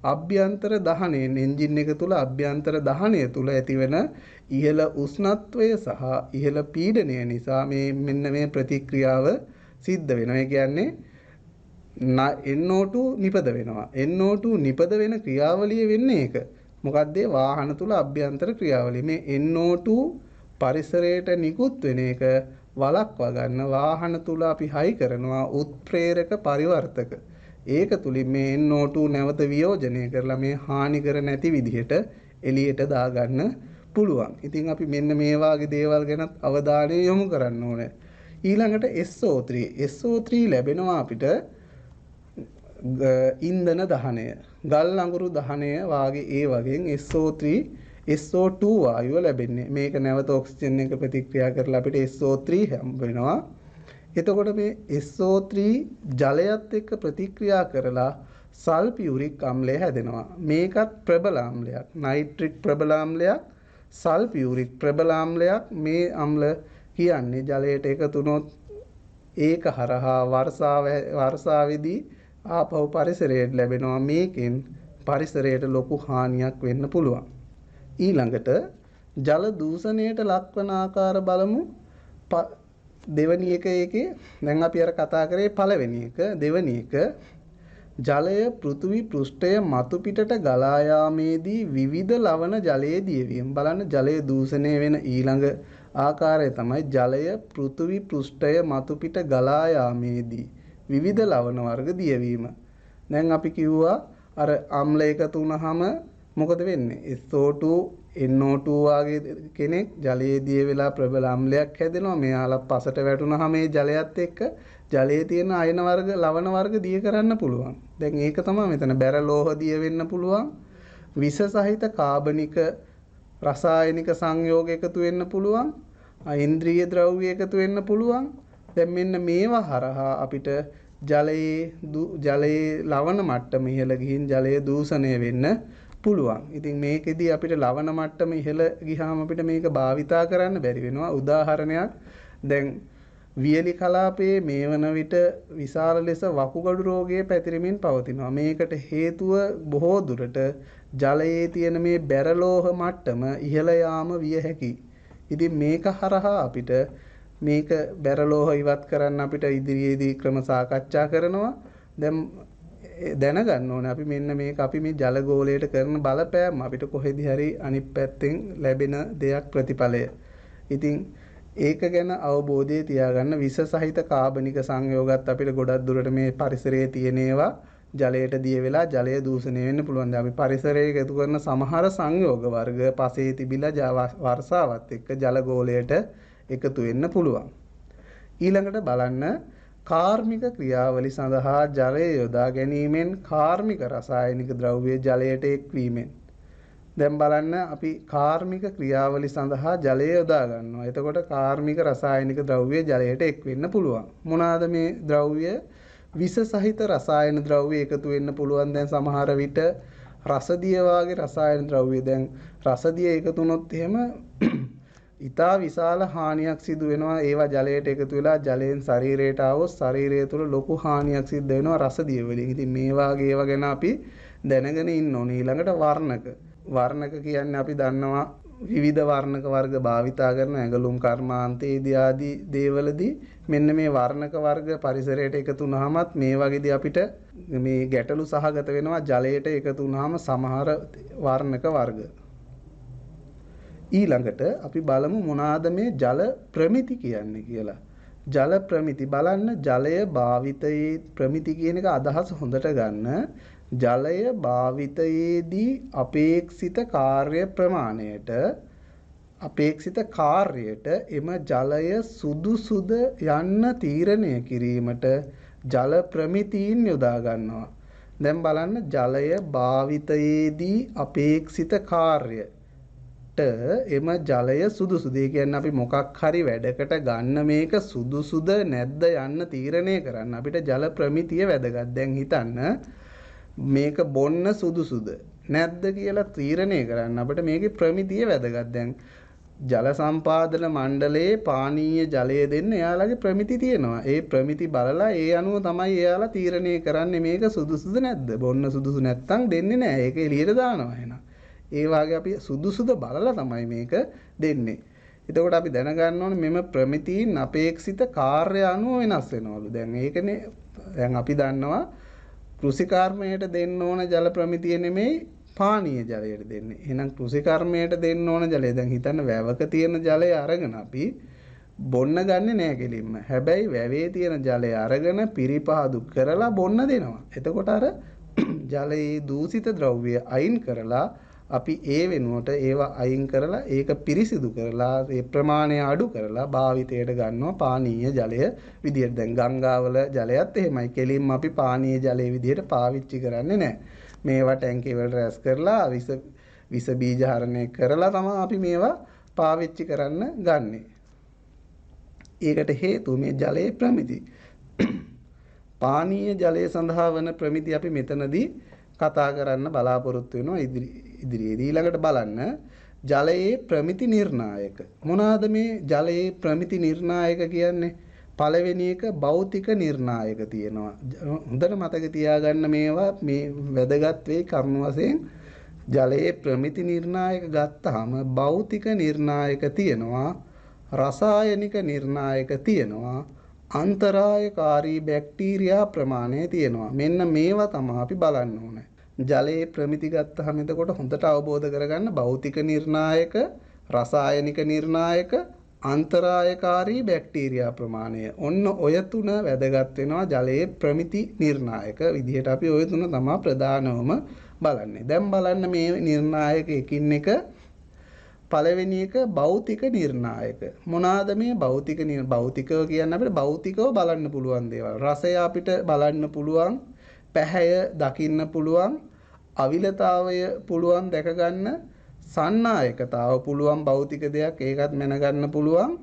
අභ්‍යන්තර දහනයෙන් එන්ජින් එක තුල අභ්‍යන්තර දහනය තුල ඇතිවෙන ඉහළ උෂ්ණත්වය සහ ඉහළ පීඩනය නිසා මෙන්න මේ ප්‍රතික්‍රියාව සිද්ධ වෙනවා. ඒ කියන්නේ NO2 නිපද වෙනවා. NO2 නිපද වෙන ක්‍රියාවලිය වෙන්නේ ඒක. මොකක්ද ඒ වාහන තුල අභ්‍යන්තර ක්‍රියාවලිය. මේ NO2 පරිසරයට නිකුත් වෙන එක වළක්වා ගන්න වාහන තුල අපි හයි කරනවා උත්ප්‍රේරක පරිවර්තක. ඒක තුලින් මේ NO2 නැවත වියෝජනය කරලා මේ හානි කර නැති විදිහට එළියට දාගන්න පුළුවන්. ඉතින් අපි මෙන්න මේ වාගේ දේවල් ගැන අවධානය යොමු කරන්න ඕනේ. ඊළඟට SO3. SO3 ලැබෙනවා අපිට ඉන්ධන දහනය, ගල් අඟුරු දහනය වාගේ ඒ වගේන් SO3 SO2 වායුව ලැබෙන්නේ. මේක නැවත ඔක්සිජන් එක ප්‍රතික්‍රියා කරලා අපිට SO3 හම්බ වෙනවා. එතකොට මේ SO3 ජලයත් එක්ක ප්‍රතික්‍රියා කරලා සල්ෆියුරික් අම්ලය හැදෙනවා. මේකත් ප්‍රබල අම්ලයක්. නයිට්‍රික් ප්‍රබල අම්ලයක්, සල්ෆියුරික් ප්‍රබල අම්ලයක්. මේ අම්ල කියන්නේ ජලයට එකතු වුණොත් ඒක හරහා වර්ෂාවේදී ආපහු පරිසරයට ලැබෙනවා. මේකෙන් පරිසරයට ලොකු හානියක් වෙන්න පුළුවන්. ඊළඟට ජල දූෂණයට ලක්වන ආකාර බලමු. දෙවැනි එකේ දැන් අපි අර කතා කරේ පළවෙනි එක. දෙවැනි එක ජලය පෘථිවි පෘෂ්ඨය මතු පිටට ගලා යාමේදී විවිධ ලවණ ජලයේ දියවීම. බලන්න ජලය දූෂණය වෙන ඊළඟ ආකාරය තමයි ජලය පෘථිවි පෘෂ්ඨය මතු පිට ගලා යාමේදී විවිධ ලවණ වර්ග දියවීම. දැන් අපි කිව්වා අර අම්ල එකතු වුනහම මොකද වෙන්නේ? SO2 NO2 වගේ කෙනෙක් ජලයේ දිය වෙලා ප්‍රබල අම්ලයක් හැදෙනවා. මෙයාලා පසට වැටුනහම මේ ජලයත් එක්ක ජලයේ තියෙන අයන වර්ග ලවණ වර්ග දිය කරන්න පුළුවන්. දැන් ඒක තමයි මෙතන බැරලෝහ දිය වෙන්න පුළුවන්. විස සහිත කාබනික රසායනික සංයෝග එකතු වෙන්න පුළුවන්. ඉන්ද්‍රිය ද්‍රව්‍ය එකතු වෙන්න පුළුවන්. දැන් මෙන්න මේවා හරහා අපිට ජලයේ ලවණ මට්ටම ඉහළ ගිහින් ජලය දූෂණය වෙන්න පුළුවන්. ඉතින් මේකෙදී අපිට ලවණ මට්ටම ඉහළ ගියාම අපිට මේක භාවිතා කරන්න බැරි වෙනවා. උදාහරණයක් දැන් වියලි කලාපයේ මේ වන විට විශාල ලෙස වකුගඩු රෝගය පැතිරෙමින් පවතිනවා. මේකට හේතුව බොහෝ දුරට ජලයේ තියෙන මේ බැරලෝහ මට්ටම ඉහළ යාම විය හැකියි. ඉතින් මේක හරහා අපිට මේක බැරලෝහ ඉවත් කරන්න අපිට ඉදිරියේදී ක්‍රම සාකච්ඡා කරනවා. දැන් දැනගන්න ඕනේ අපි මෙන්න මේක අපි මේ ජල ගෝලයට කරන බලපෑම අපිට කොහෙදි හරි අනිත් පැත්තෙන් ලැබෙන දෙයක් ප්‍රතිඵලය. ඉතින් ඒක ගැන අවබෝධය තියාගන්න. විස සහිත කාබනික සංයෝගات අපිට ගොඩක් දුරට මේ පරිසරයේ තියෙන ඒවා ජලයට දිය වෙලා ජලය දූෂණය වෙන්න පුළුවන්. දැන් අපි පරිසරයේ එකතු කරන සමහර සංයෝග වර්ග පසේ තිබිලා වර්ෂාවත් එක්ක ජල ගෝලයට එකතු වෙන්න පුළුවන්. ඊළඟට බලන්න කාර්මික ක්‍රියාවලි සඳහා ජලය යොදා ගැනීමෙන් කාර්මික රසායනික ද්‍රව්‍ය ජලයට එක්වීමෙන්. දැන් බලන්න අපි කාර්මික ක්‍රියාවලි සඳහා ජලය යොදා ගන්නවා. එතකොට කාර්මික රසායනික ද්‍රව්‍ය ජලයට එක් වෙන්න පුළුවන්. මොනවාද මේ ද්‍රව්‍ය? විස සහිත රසායන ද්‍රව්‍ය එකතු වෙන්න පුළුවන්. දැන් සමහර විට රසදිය වාගේ රසායන ද්‍රව්‍ය දැන් රසදිය එකතු වුණොත් එහෙම ඉතා විශාල හානියක් සිදු වෙනවා. ඒවා ජලයට එකතු වෙලා ජලයෙන් ශරීරයට ආවොත් ශරීරය තුළ ලොකු හානියක් සිද්ධ වෙනවා රසදිය වලින්. ඉතින් මේ වාගේ ඒවා ගැන අපි දැනගෙන ඉන්න ඕනේ. ඊළඟට වර්ණක. වර්ණක කියන්නේ අපි දන්නවා විවිධ වර්ණක වර්ග භාවිතා කරන ඇඟලුම් කර්මාන්තයේදී ආදී දේවලදී මෙන්න මේ වර්ණක වර්ග පරිසරයට එකතු වුනහමත් මේ වගේදී අපිට මේ ගැටලු සහගත වෙනවා ජලයට එකතු වුනහම සමහර වර්ණක වර්ග. ඊළඟට අපි බලමු මොනවාද මේ ජල ප්‍රමිති කියන්නේ කියලා. ජල ප්‍රමිති බලන්න ජලය භාවිතයේ ප්‍රමිති කියන එක අදහස හොඳට ගන්න. ජලය භාවිතයේදී අපේක්ෂිත කාර්ය ප්‍රමාණයට අපේක්ෂිත කාර්යයට එම ජලය සුදුසුද යන්න තීරණය කිරීමට ජල ප්‍රමිතීන් යොදා ගන්නවා. දැන් බලන්න ජලය භාවිතයේදී අපේක්ෂිත කාර්යයට එම ජලය සුදුසුද? ඒ කියන්නේ අපි මොකක් හරි වැඩකට ගන්න මේක සුදුසුද නැද්ද යන්න තීරණය කරන්න අපිට ජල ප්‍රමිතිය වැදගත්. දැන් හිතන්න මේක බොන්න සුදුසුද නැද්ද කියලා තීරණය කරන්න අපිට මේකේ ප්‍රමිතිය වැදගත්. දැන් ජල සම්පාදන මණ්ඩලයේ පානීය ජලය දෙන්න එයාලගේ ප්‍රමිති තියෙනවා. ඒ ප්‍රමිති බලලා ඒ අනුව තමයි එයාලා තීරණය කරන්නේ මේක සුදුසුද නැද්ද. බොන්න සුදුසු නැත්තම් දෙන්නේ නැහැ. ඒක එළියට දානවා එහෙනම්. ඒ වාගේ අපි සුදුසුද බලලා තමයි මේක දෙන්නේ. එතකොට අපි දැනගන්න ඕනේ මෙම ප්‍රමිතීන් අපේක්ෂිත කාර්ය අනුව වෙනස් වෙනවලු. දැන් ඒකනේ දැන් අපි දන්නවා කෘෂිකර්මයට දෙන්න ඕන ජල ප්‍රමිතිය නෙමෙයි පානීය ජලයට දෙන්නේ. එහෙනම් කෘෂිකර්මයට දෙන්න ඕන ජලය දැන් හිතන්න වැවක තියෙන ජලය අරගෙන අපි බොන්න ගන්නෙ නෑ කෙලින්ම. හැබැයි වැවේ තියෙන ජලය අරගෙන පිරිපහදු කරලා බොන්න දෙනවා. එතකොට අර ජලයේ දූෂිත ද්‍රව්‍ය අයින් කරලා අපි ඒ වෙනුවට ඒවා අයින් කරලා ඒක පිරිසිදු කරලා ඒ ප්‍රමාණය අඩු කරලා භාවිතයට ගන්නවා පානීය ජලය විදියට. දැන් ගංගාවල ජලයත් එහෙමයි. කෙලින්ම අපි පානීය ජලයේ විදියට පාවිච්චි කරන්නේ නැහැ. මේවා ටැංකිය වල රැස් කරලා විස බීජ හරණය කරලා තමයි අපි මේවා පාවිච්චි කරන්න ගන්නෙ. ඒකට හේතුව මේ ජලයේ ප්‍රමිති. පානීය ජලය සඳහා වන ප්‍රමිති අපි මෙතනදී කතා කරන්න බලාපොරොත්තු වෙනවා ඉදිරියේදී. ඊළඟට බලන්න ජලයේ ප්‍රමිති නිර්ණායක. මොනවාද මේ ජලයේ ප්‍රමිති නිර්ණායක කියන්නේ? පළවෙනි එක භෞතික නිර්ණායක තියෙනවා. හොඳට මතක තියාගන්න මේවා මේ වැදගත් වෙයි කරුණු වශයෙන්. ජලයේ ප්‍රමිති නිර්ණායක ගත්තාම භෞතික නිර්ණායක තියෙනවා, රසායනික නිර්ණායක තියෙනවා, අන්තරායකාරී බැක්ටීරියා ප්‍රමාණය තියෙනවා. මෙන්න මේවා තමයි අපි බලන්න ඕනේ. ජලයේ ප්‍රමිති ගත්තාම එතකොට හොඳට අවබෝධ කරගන්න භෞතික නිර්ණායක, රසායනික නිර්ණායක, අන්තරායකාරී බැක්ටීරියා ප්‍රමාණය. ඔන්න ඔය තුන වැදගත් වෙනවා ජලයේ ප්‍රමිති නිර්ණායක විදිහට. අපි ඔය තුන තමයි ප්‍රධානවම බලන්නේ. දැන් බලන්න මේ නිර්ණායක එකින් එක. පළවෙනි එක භෞතික නිර්ණායක. මොනවාද මේ භෞතිකව කියන්නේ? අපිට භෞතිකව බලන්න පුළුවන් දේවල්. රසය අපිට බලන්න පුළුවන්, පැහැය දකින්න පුළුවන්, අවිලතාවය පුළුවන් දැක ගන්න, සන්නායකතාව පුළුවන් භෞතික දෙයක් ඒකත් මැනගන්න පුළුවන්,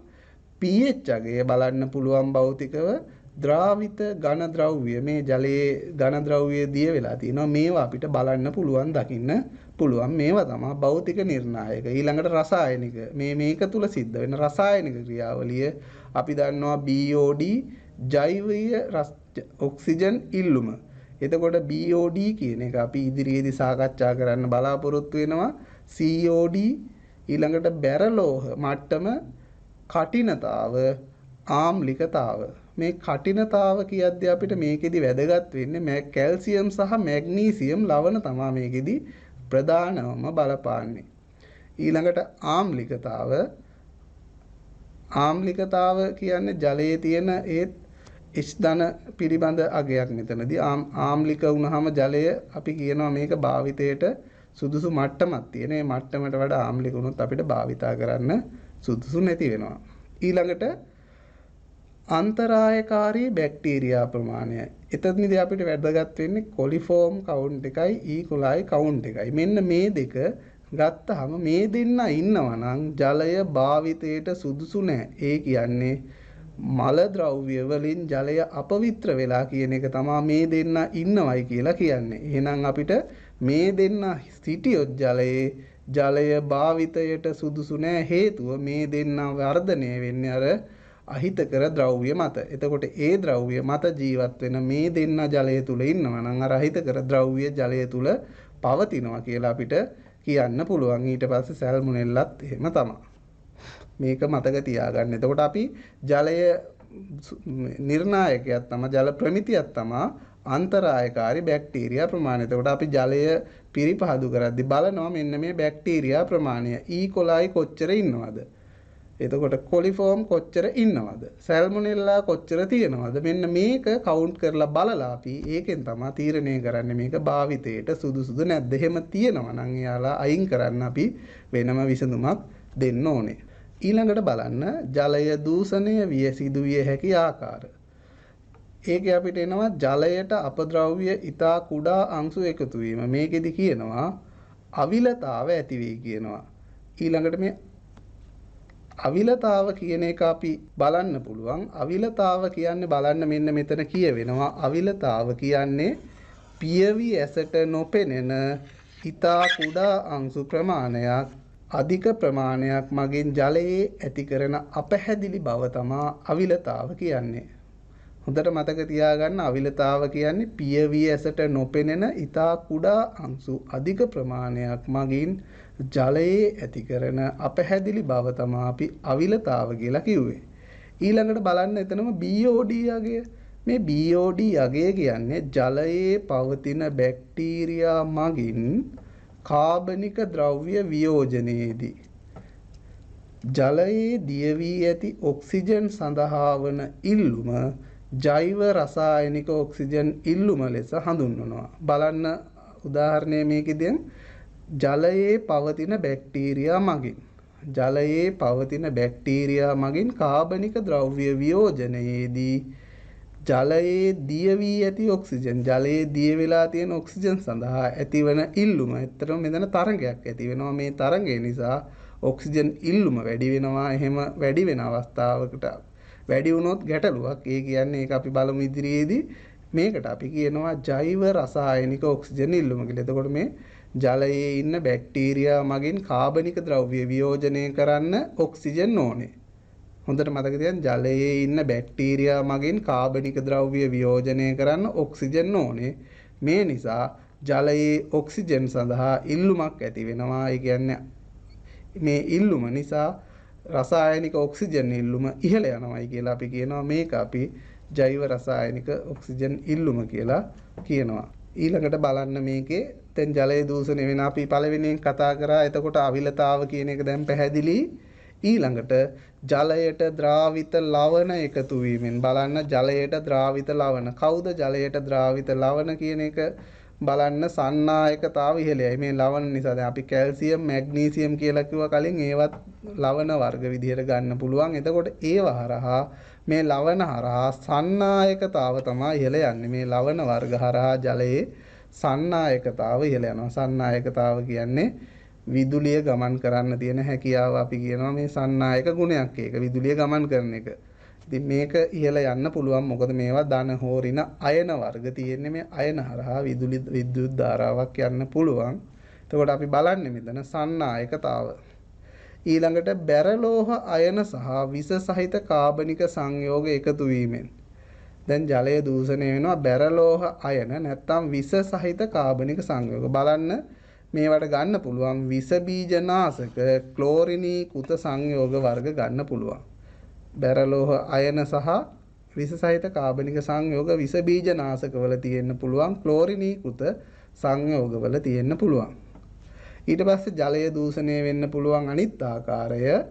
pH අගය බලන්න පුළුවන් භෞතිකව, ද්‍රාවිත ඝන ද්‍රව්‍ය මේ ජලයේ ඝන ද්‍රව්‍ය දිය වෙලා තියෙනවා. මේවා අපිට බලන්න පුළුවන්, දකින්න පුළුවන්. මේවා තමයි භෞතික නිර්ණායක. ඊළඟට රසායනික. මේක තුල සිද්ධ වෙන රසායනික ක්‍රියාවලිය අපි දන්නවා BOD ජෛවීය ඔක්සිජන් ඉල්ලුම. එතකොට BOD කියන එක අපි ඉදිරියේදී සාකච්ඡා කරන්න බලාපොරොත්තු වෙනවා. COD ඊළඟට බැරලෝහ මට්ටම, කඨිනතාව, ආම්ලිකතාව. මේ කඨිනතාව කියද්දී අපිට මේකෙදි වැදගත් වෙන්නේ කැල්සියම් සහ මැග්නීසියම් ලවණ තමයි මේකෙදි ප්‍රධානවම බලපාන්නේ. ඊළඟට ආම්ලිකතාව කියන්නේ ජලයේ තියෙන ඒ H ධන පිළිබඳ අගයක් මෙතනදී. ආම්ලික වුණාම ජලය අපි කියනවා මේක භාවිතයට සුදුසු මට්ටමක් තියෙන. මේ මට්ටමට වඩා ආම්ලික වුණොත් අපිට භාවිතා කරන්න සුදුසු නැති වෙනවා. ඊළඟට අන්තරායකාරී බැක්ටීරියා ප්‍රමාණය. එතනදී අපිට වැදගත් වෙන්නේ කොලිෆෝම් කවුන්ට් එකයි ඊ කොලයි කවුන්ට් එකයි. මෙන්න මේ දෙක ගත්තාම මේ දෙන්න ඉන්නවා නම් ජලය භාවිතයට සුදුසු නැහැ. ඒ කියන්නේ මල ද්‍රව්‍ය වලින් ජලය අපවිත්‍ර වෙලා කියන එක තමයි මේ දෙන්න ඉන්නවයි කියලා කියන්නේ. එහෙනම් අපිට මේ දෙන්න සිටියොත් ජලය භාවිතයට සුදුසු නැහැ. හේතුව මේ දෙන්න වර්ධනය වෙන්නේ අර අහිතකර ද්‍රව්‍ය මත. එතකොට ඒ ද්‍රව්‍ය මත ජීවත් වෙන මේ දෙන්න ජලය තුල ඉන්නවා නම් අර අහිතකර ද්‍රව්‍ය ජලය තුල පවතිනවා කියලා අපිට කියන්න පුළුවන්. ඊට පස්සේ සැල්මොනෙල්ලත් එහෙම තමයි. මේක මතක තියාගන්න. එතකොට අපි ජලය නිර්ණායකයක් තමයි ජල ප්‍රමිතියක් තමයි අන්තරායකාරී බැක්ටීරියා ප්‍රමාණය. එතකොට අපි ජලය පිරිපහදු කරද්දී බලනවා මෙන්න මේ බැක්ටීරියා ප්‍රමාණය. ඊ කොලයි කොච්චර ඉන්නවද? එතකොට කොලිෆෝම් කොච්චර ඉන්නවද? සැල්මොනෙල්ලා කොච්චර තියෙනවද? මෙන්න මේක කවුන්ට් කරලා බලලා අපි ඒකෙන් තමයි තීරණය කරන්නේ මේක භාවිතයට සුදුසුද නැද්ද. එහෙම තියෙනවා නම් එයාලා අයින් කරන්න අපි වෙනම විසඳුමක් දෙන්න ඕනේ. ඊළඟට බලන්න ජලය දූෂණය සිදුවිය හැකි ආකාර. ඒකේ අපිට එනවා ජලයට අපද්‍රව්‍ය ඊතා කුඩා අංශු එකතු වීම. මේකෙදි කියනවා අවිලතාව ඇති වෙයි කියනවා. ඊළඟට මේ අවිලතාව කියන එක අපි බලන්න පුළුවන්. අවිලතාව කියන්නේ බලන්න මෙන්න මෙතන කියවෙනවා. අවිලතාව කියන්නේ පියවි ඇසට නොපෙනෙන ඊතා කුඩා අංශු ප්‍රමාණයක් අධික ප්‍රමාණයක් මගින් ජලයේ ඇති කරන අපැහැදිලි බව තමයි අවිලතාව කියන්නේ. හොඳට මතක තියාගන්න අවිලතාව කියන්නේ පියවි ඇසට නොපෙනෙන ඊතා කුඩා අංශු අධික ප්‍රමාණයක් මගින් ජලයේ ඇති කරන අපැහැදිලි බව තමයි අපි අවිලතාව කියලා කිව්වේ. ඊළඟට බලන්න එතනම BOD අගය. මේ BOD අගය කියන්නේ ජලයේ පවතින බැක්ටීරියා මගින් කාබනික ද්‍රව්‍ය වියෝජනයේදී ජලයේ දිය වී ඇති ඔක්සිජන් සඳහා වන ඉල්ලුම ජෛව රසායනික ඔක්සිජන් ඉල්ලුම ලෙස හඳුන්වනවා. බලන්න උදාහරණය මේකෙදී ජලයේ පවතින බැක්ටීරියා මගින් කාබනික ද්‍රව්‍ය වියෝජනයේදී ජලයේ දිය වී ඇති ඔක්සිජන් ජලයේ දිය වෙලා තියෙන ඔක්සිජන් සඳහා ඇතිවන ඉල්ලුම. ඇත්තටම මෙතන තරංගයක් ඇති වෙනවා. මේ තරංගය නිසා ඔක්සිජන් ඉල්ලුම වැඩි වෙනවා. එහෙම වැඩි වෙන අවස්ථාවකට වැඩි වුණොත් ගැටලුවක්. ඒ කියන්නේ ඒක අපි බලමු ඉදිරියේදී. මේකට අපි කියනවා ජෛව රසායනික ඔක්සිජන් ඉල්ලුම කියලා. එතකොට මේ ජලයේ ඉන්න බැක්ටීරියා මගින් කාබනික ද්‍රව්‍ය වියෝජනය කරන්න ඔක්සිජන් ඕනේ. හොඳට මතක තියාගන්න ජලයේ ඉන්න බැක්ටීරියා මගින් කාබනික ද්‍රව්‍ය වියෝජනය කරන්න ඔක්සිජන් ඕනේ. මේ නිසා ජලයේ ඔක්සිජන් සඳහා ඉල්ලුමක් ඇති වෙනවා. ඒ කියන්නේ මේ ඉල්ලුම නිසා රසායනික ඔක්සිජන් ඉල්ලුම ඉහළ යනවායි කියලා අපි කියනවා. මේක අපි ජෛව රසායනික ඔක්සිජන් ඉල්ලුම කියලා කියනවා. ඊළඟට බලන්න මේකේ දැන් ජලය දූෂණය වෙන අපි පළවෙනියෙන් කතා කරා. එතකොට අවිලතාව කියන එක දැන් පැහැදිලි. ඊළඟට ජලයට ද්‍රාවිත ලවණ එකතු වීමෙන් බලන්න ජලයට ද්‍රාවිත ලවණ. කවුද ජලයට ද්‍රාවිත ලවණ කියන එක බලන්න සන්නායකතාව ඉහළයි. මේ ලවණ නිසා දැන් අපි කැල්සියම් මැග්නීසියම් කියලා කිව්වා කලින් ඒවත් ලවණ වර්ග විදිහට ගන්න පුළුවන්. එතකොට ඒව හරහා මේ ලවණ හරහා සන්නායකතාව තමයි ඉහළ යන්නේ. මේ ලවණ වර්ග හරහා ජලයේ සන්නායකතාව ඉහළ යනවා. සන්නායකතාව කියන්නේ විදුලිය ගමන් කරන්න තියෙන හැකියාව අපි කියනවා මේ සන්නායක ගුණයක්. ඒක විදුලිය ගමන් කරන එක. ඉතින් මේක ඉහළ යන්න පුළුවන්. මොකද මේවා ධන හෝ ඍණ අයන වර්ග තියෙන්නේ. මේ අයන හරහා විද්‍යුත් ධාරාවක් යන්න පුළුවන්. එතකොට අපි බලන්නේ මෙතන සන්නායකතාව. ඊළඟට බැරලෝහ අයන සහ විස සහිත කාබනික සංයෝග එකතු වීමෙන් දැන් ජලය දූෂණය වෙනවා. බැරලෝහ අයන නැත්නම් විස සහිත කාබනික සංයෝග. බලන්න මේවට ගන්න පුළුවන් විස බීජනාශක ක්ලෝරිනීකృత සංයෝග වර්ග ගන්න පුළුවන්. බැරලෝහ අයන සහ විස සහිත කාබනික සංයෝග විස බීජනාශකවල තියෙන්න පුළුවන්. ක්ලෝරිනීකృత සංයෝගවල තියෙන්න පුළුවන්. ඊට පස්සේ ජලය දූෂණය වෙන්න පුළුවන් අනිත් ආකාරය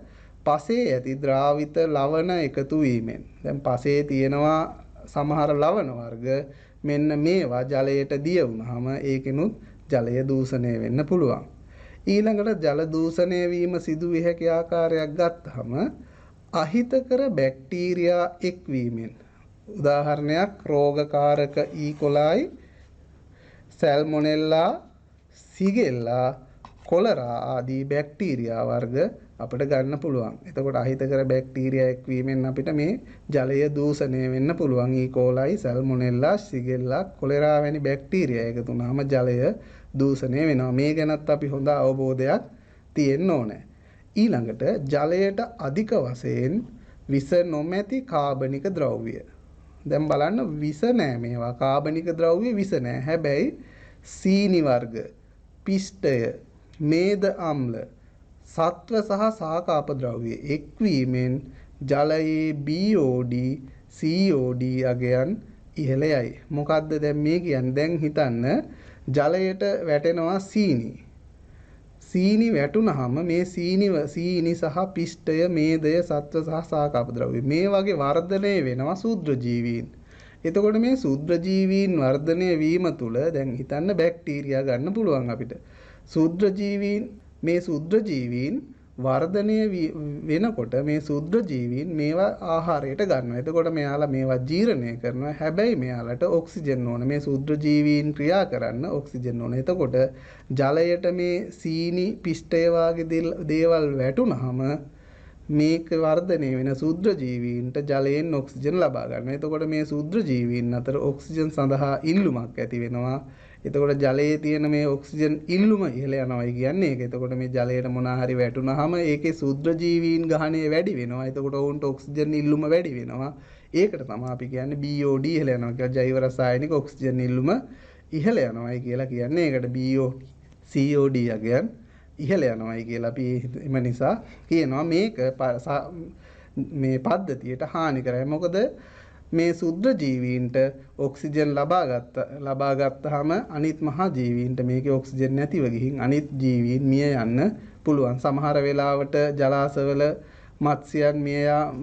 පසේ ඇති ද්‍රාවිත ලවණ එකතු වීමෙන්. දැන් පසේ තියෙනවා සමහර ලවණ වර්ග. මෙන්න මේවා ජලයට දිය වුණාම ඒකිනුත් ජලය දූෂණය වෙන්න පුළුවන්. ඊළඟට ජල දූෂණය වීම සිදු විය හැකි ආකාරයක් ගත්තහම අහිතකර බැක්ටීරියා එක්වීමෙන් උදාහරණයක් රෝගකාරක ඊකොලයි සැල්මොනෙල්ලා සිගෙල්ලා කොලරා ආදී බැක්ටීරියා වර්ග අපිට ගන්න පුළුවන්. එතකොට අහිතකර බැක්ටීරියා එක්වීමෙන් අපිට මේ ජලය දූෂණය වෙන්න පුළුවන්. ඊකොලයි සැල්මොනෙල්ලා සිගෙල්ලා කොලරා වැනි බැක්ටීරියා එකතු වුණාම ජලය දූෂණය වෙනවා. මේ ගැනත් අපි හොඳ අවබෝධයක් තියෙන්න ඕනේ. ඊළඟට ජලයට අධික වශයෙන් විස නොමැති කාබනික ද්‍රව්‍ය. දැන් බලන්න විස නෑ මේවා. කාබනික ද්‍රව්‍ය විස නෑ. හැබැයි සීනි වර්ග, පිෂ්ඨය, මේද අම්ල, සත්ව සහ සාකාප ද්‍රව්‍ය එක්වීමෙන් ජලයේ BOD, COD අගයන් ඉහළ යයි. මොකද්ද දැන් මේ කියන්නේ? දැන් හිතන්න ජලයට වැටෙනවා සීනි. සීනි වැටුනහම මේ සීනි සහ පිෂ්ඨය, මේදය, සත්ව සහ සාකාප ද්‍රව්‍ය මේ වගේ වර්ධනය වෙනවා ශුද්‍ර ජීවීන්. එතකොට මේ ශුද්‍ර ජීවීන් වර්ධනය වීම තුළ දැන් හිතන්න බැක්ටීරියා ගන්න පුළුවන් අපිට. ශුද්‍ර ජීවීන් වර්ධනය වෙනකොට මේ ශුද්‍ර ජීවීන් මේවා ආහාරයට ගන්නවා. එතකොට මෙයාලා මේවා ජීර්ණය කරනවා. හැබැයි මෙයාලට ඔක්සිජන් ඕන. මේ ශුද්‍ර ජීවීන් ක්‍රියා කරන්න ඔක්සිජන් ඕන. එතකොට ජලයට මේ සීනි, පිෂ්ඨය වගේ දේවල් වැටුනහම මේක වර්ධනය වෙන ශුද්‍ර ජීවීන්ට ජලයෙන් ඔක්සිජන් ලබා ගන්නවා. එතකොට මේ ශුද්‍ර ජීවීන් අතර ඔක්සිජන් සඳහා ඉල්ලුමක් ඇති වෙනවා. එතකොට ජලයේ තියෙන මේ ඔක්සිජන් ඉල්ලුම ඉහළ යනවායි කියන්නේ ඒක. එතකොට මේ ජලයට මොනවා හරි වැටුනහම ඒකේ ශුද්‍ර ජීවීන් ගහණය වැඩි වෙනවා. එතකොට ඔවුන්ට ඔක්සිජන් ඉල්ලුම වැඩි වෙනවා. ඒකට තමයි අපි කියන්නේ BOD ඉහළ යනවා කියලා. ජෛව රසායනික ඔක්සිජන් ඉල්ලුම ඉහළ යනවායි කියලා කියන්නේ. ඒකට BOD, COD යගයන් ඉහළ යනවායි කියලා අපි එම නිසා කියනවා මේක මේ පද්ධතියට හානි කරයි. මොකද මේ ශුද්‍ර ජීවීන්ට ඔක්සිජන් ලබා ගත්තාම අනිත් මහා ජීවීන්ට මේකේ ඔක්සිජන් නැතිව ගිහින් අනිත් ජීවීන් මිය යන්න පුළුවන්. සමහර වෙලාවට ජලාශවල මත්ස්‍යයන්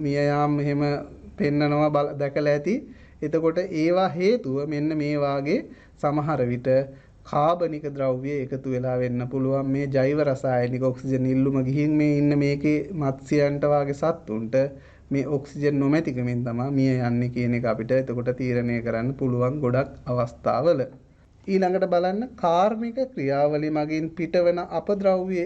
මිය යාම එහෙම පෙන්නනවා දැකලා ඇති. එතකොට ඒවා හේතුව මෙන්න මේ වාගේ සමහර විට කාබනික ද්‍රව්‍ය එකතු වෙලා වෙන්න පුළුවන්. මේ ජෛව රසායනික ඔක්සිජන් ඉල්ලුම ගිහින් මේ ඉන්න මේකේ මත්ස්‍යයන්ට වාගේ සත්තුන්ට මේ ඔක්සිජන් නොමැතිකමින් තමයි මිය යන්නේ කියන එක අපිට එතකොට තීරණය කරන්න පුළුවන් ගොඩක් අවස්ථාවල. ඊළඟට බලන්න කාර්මික ක්‍රියාවලිය මගින් පිටවන අපද්‍රව්‍ය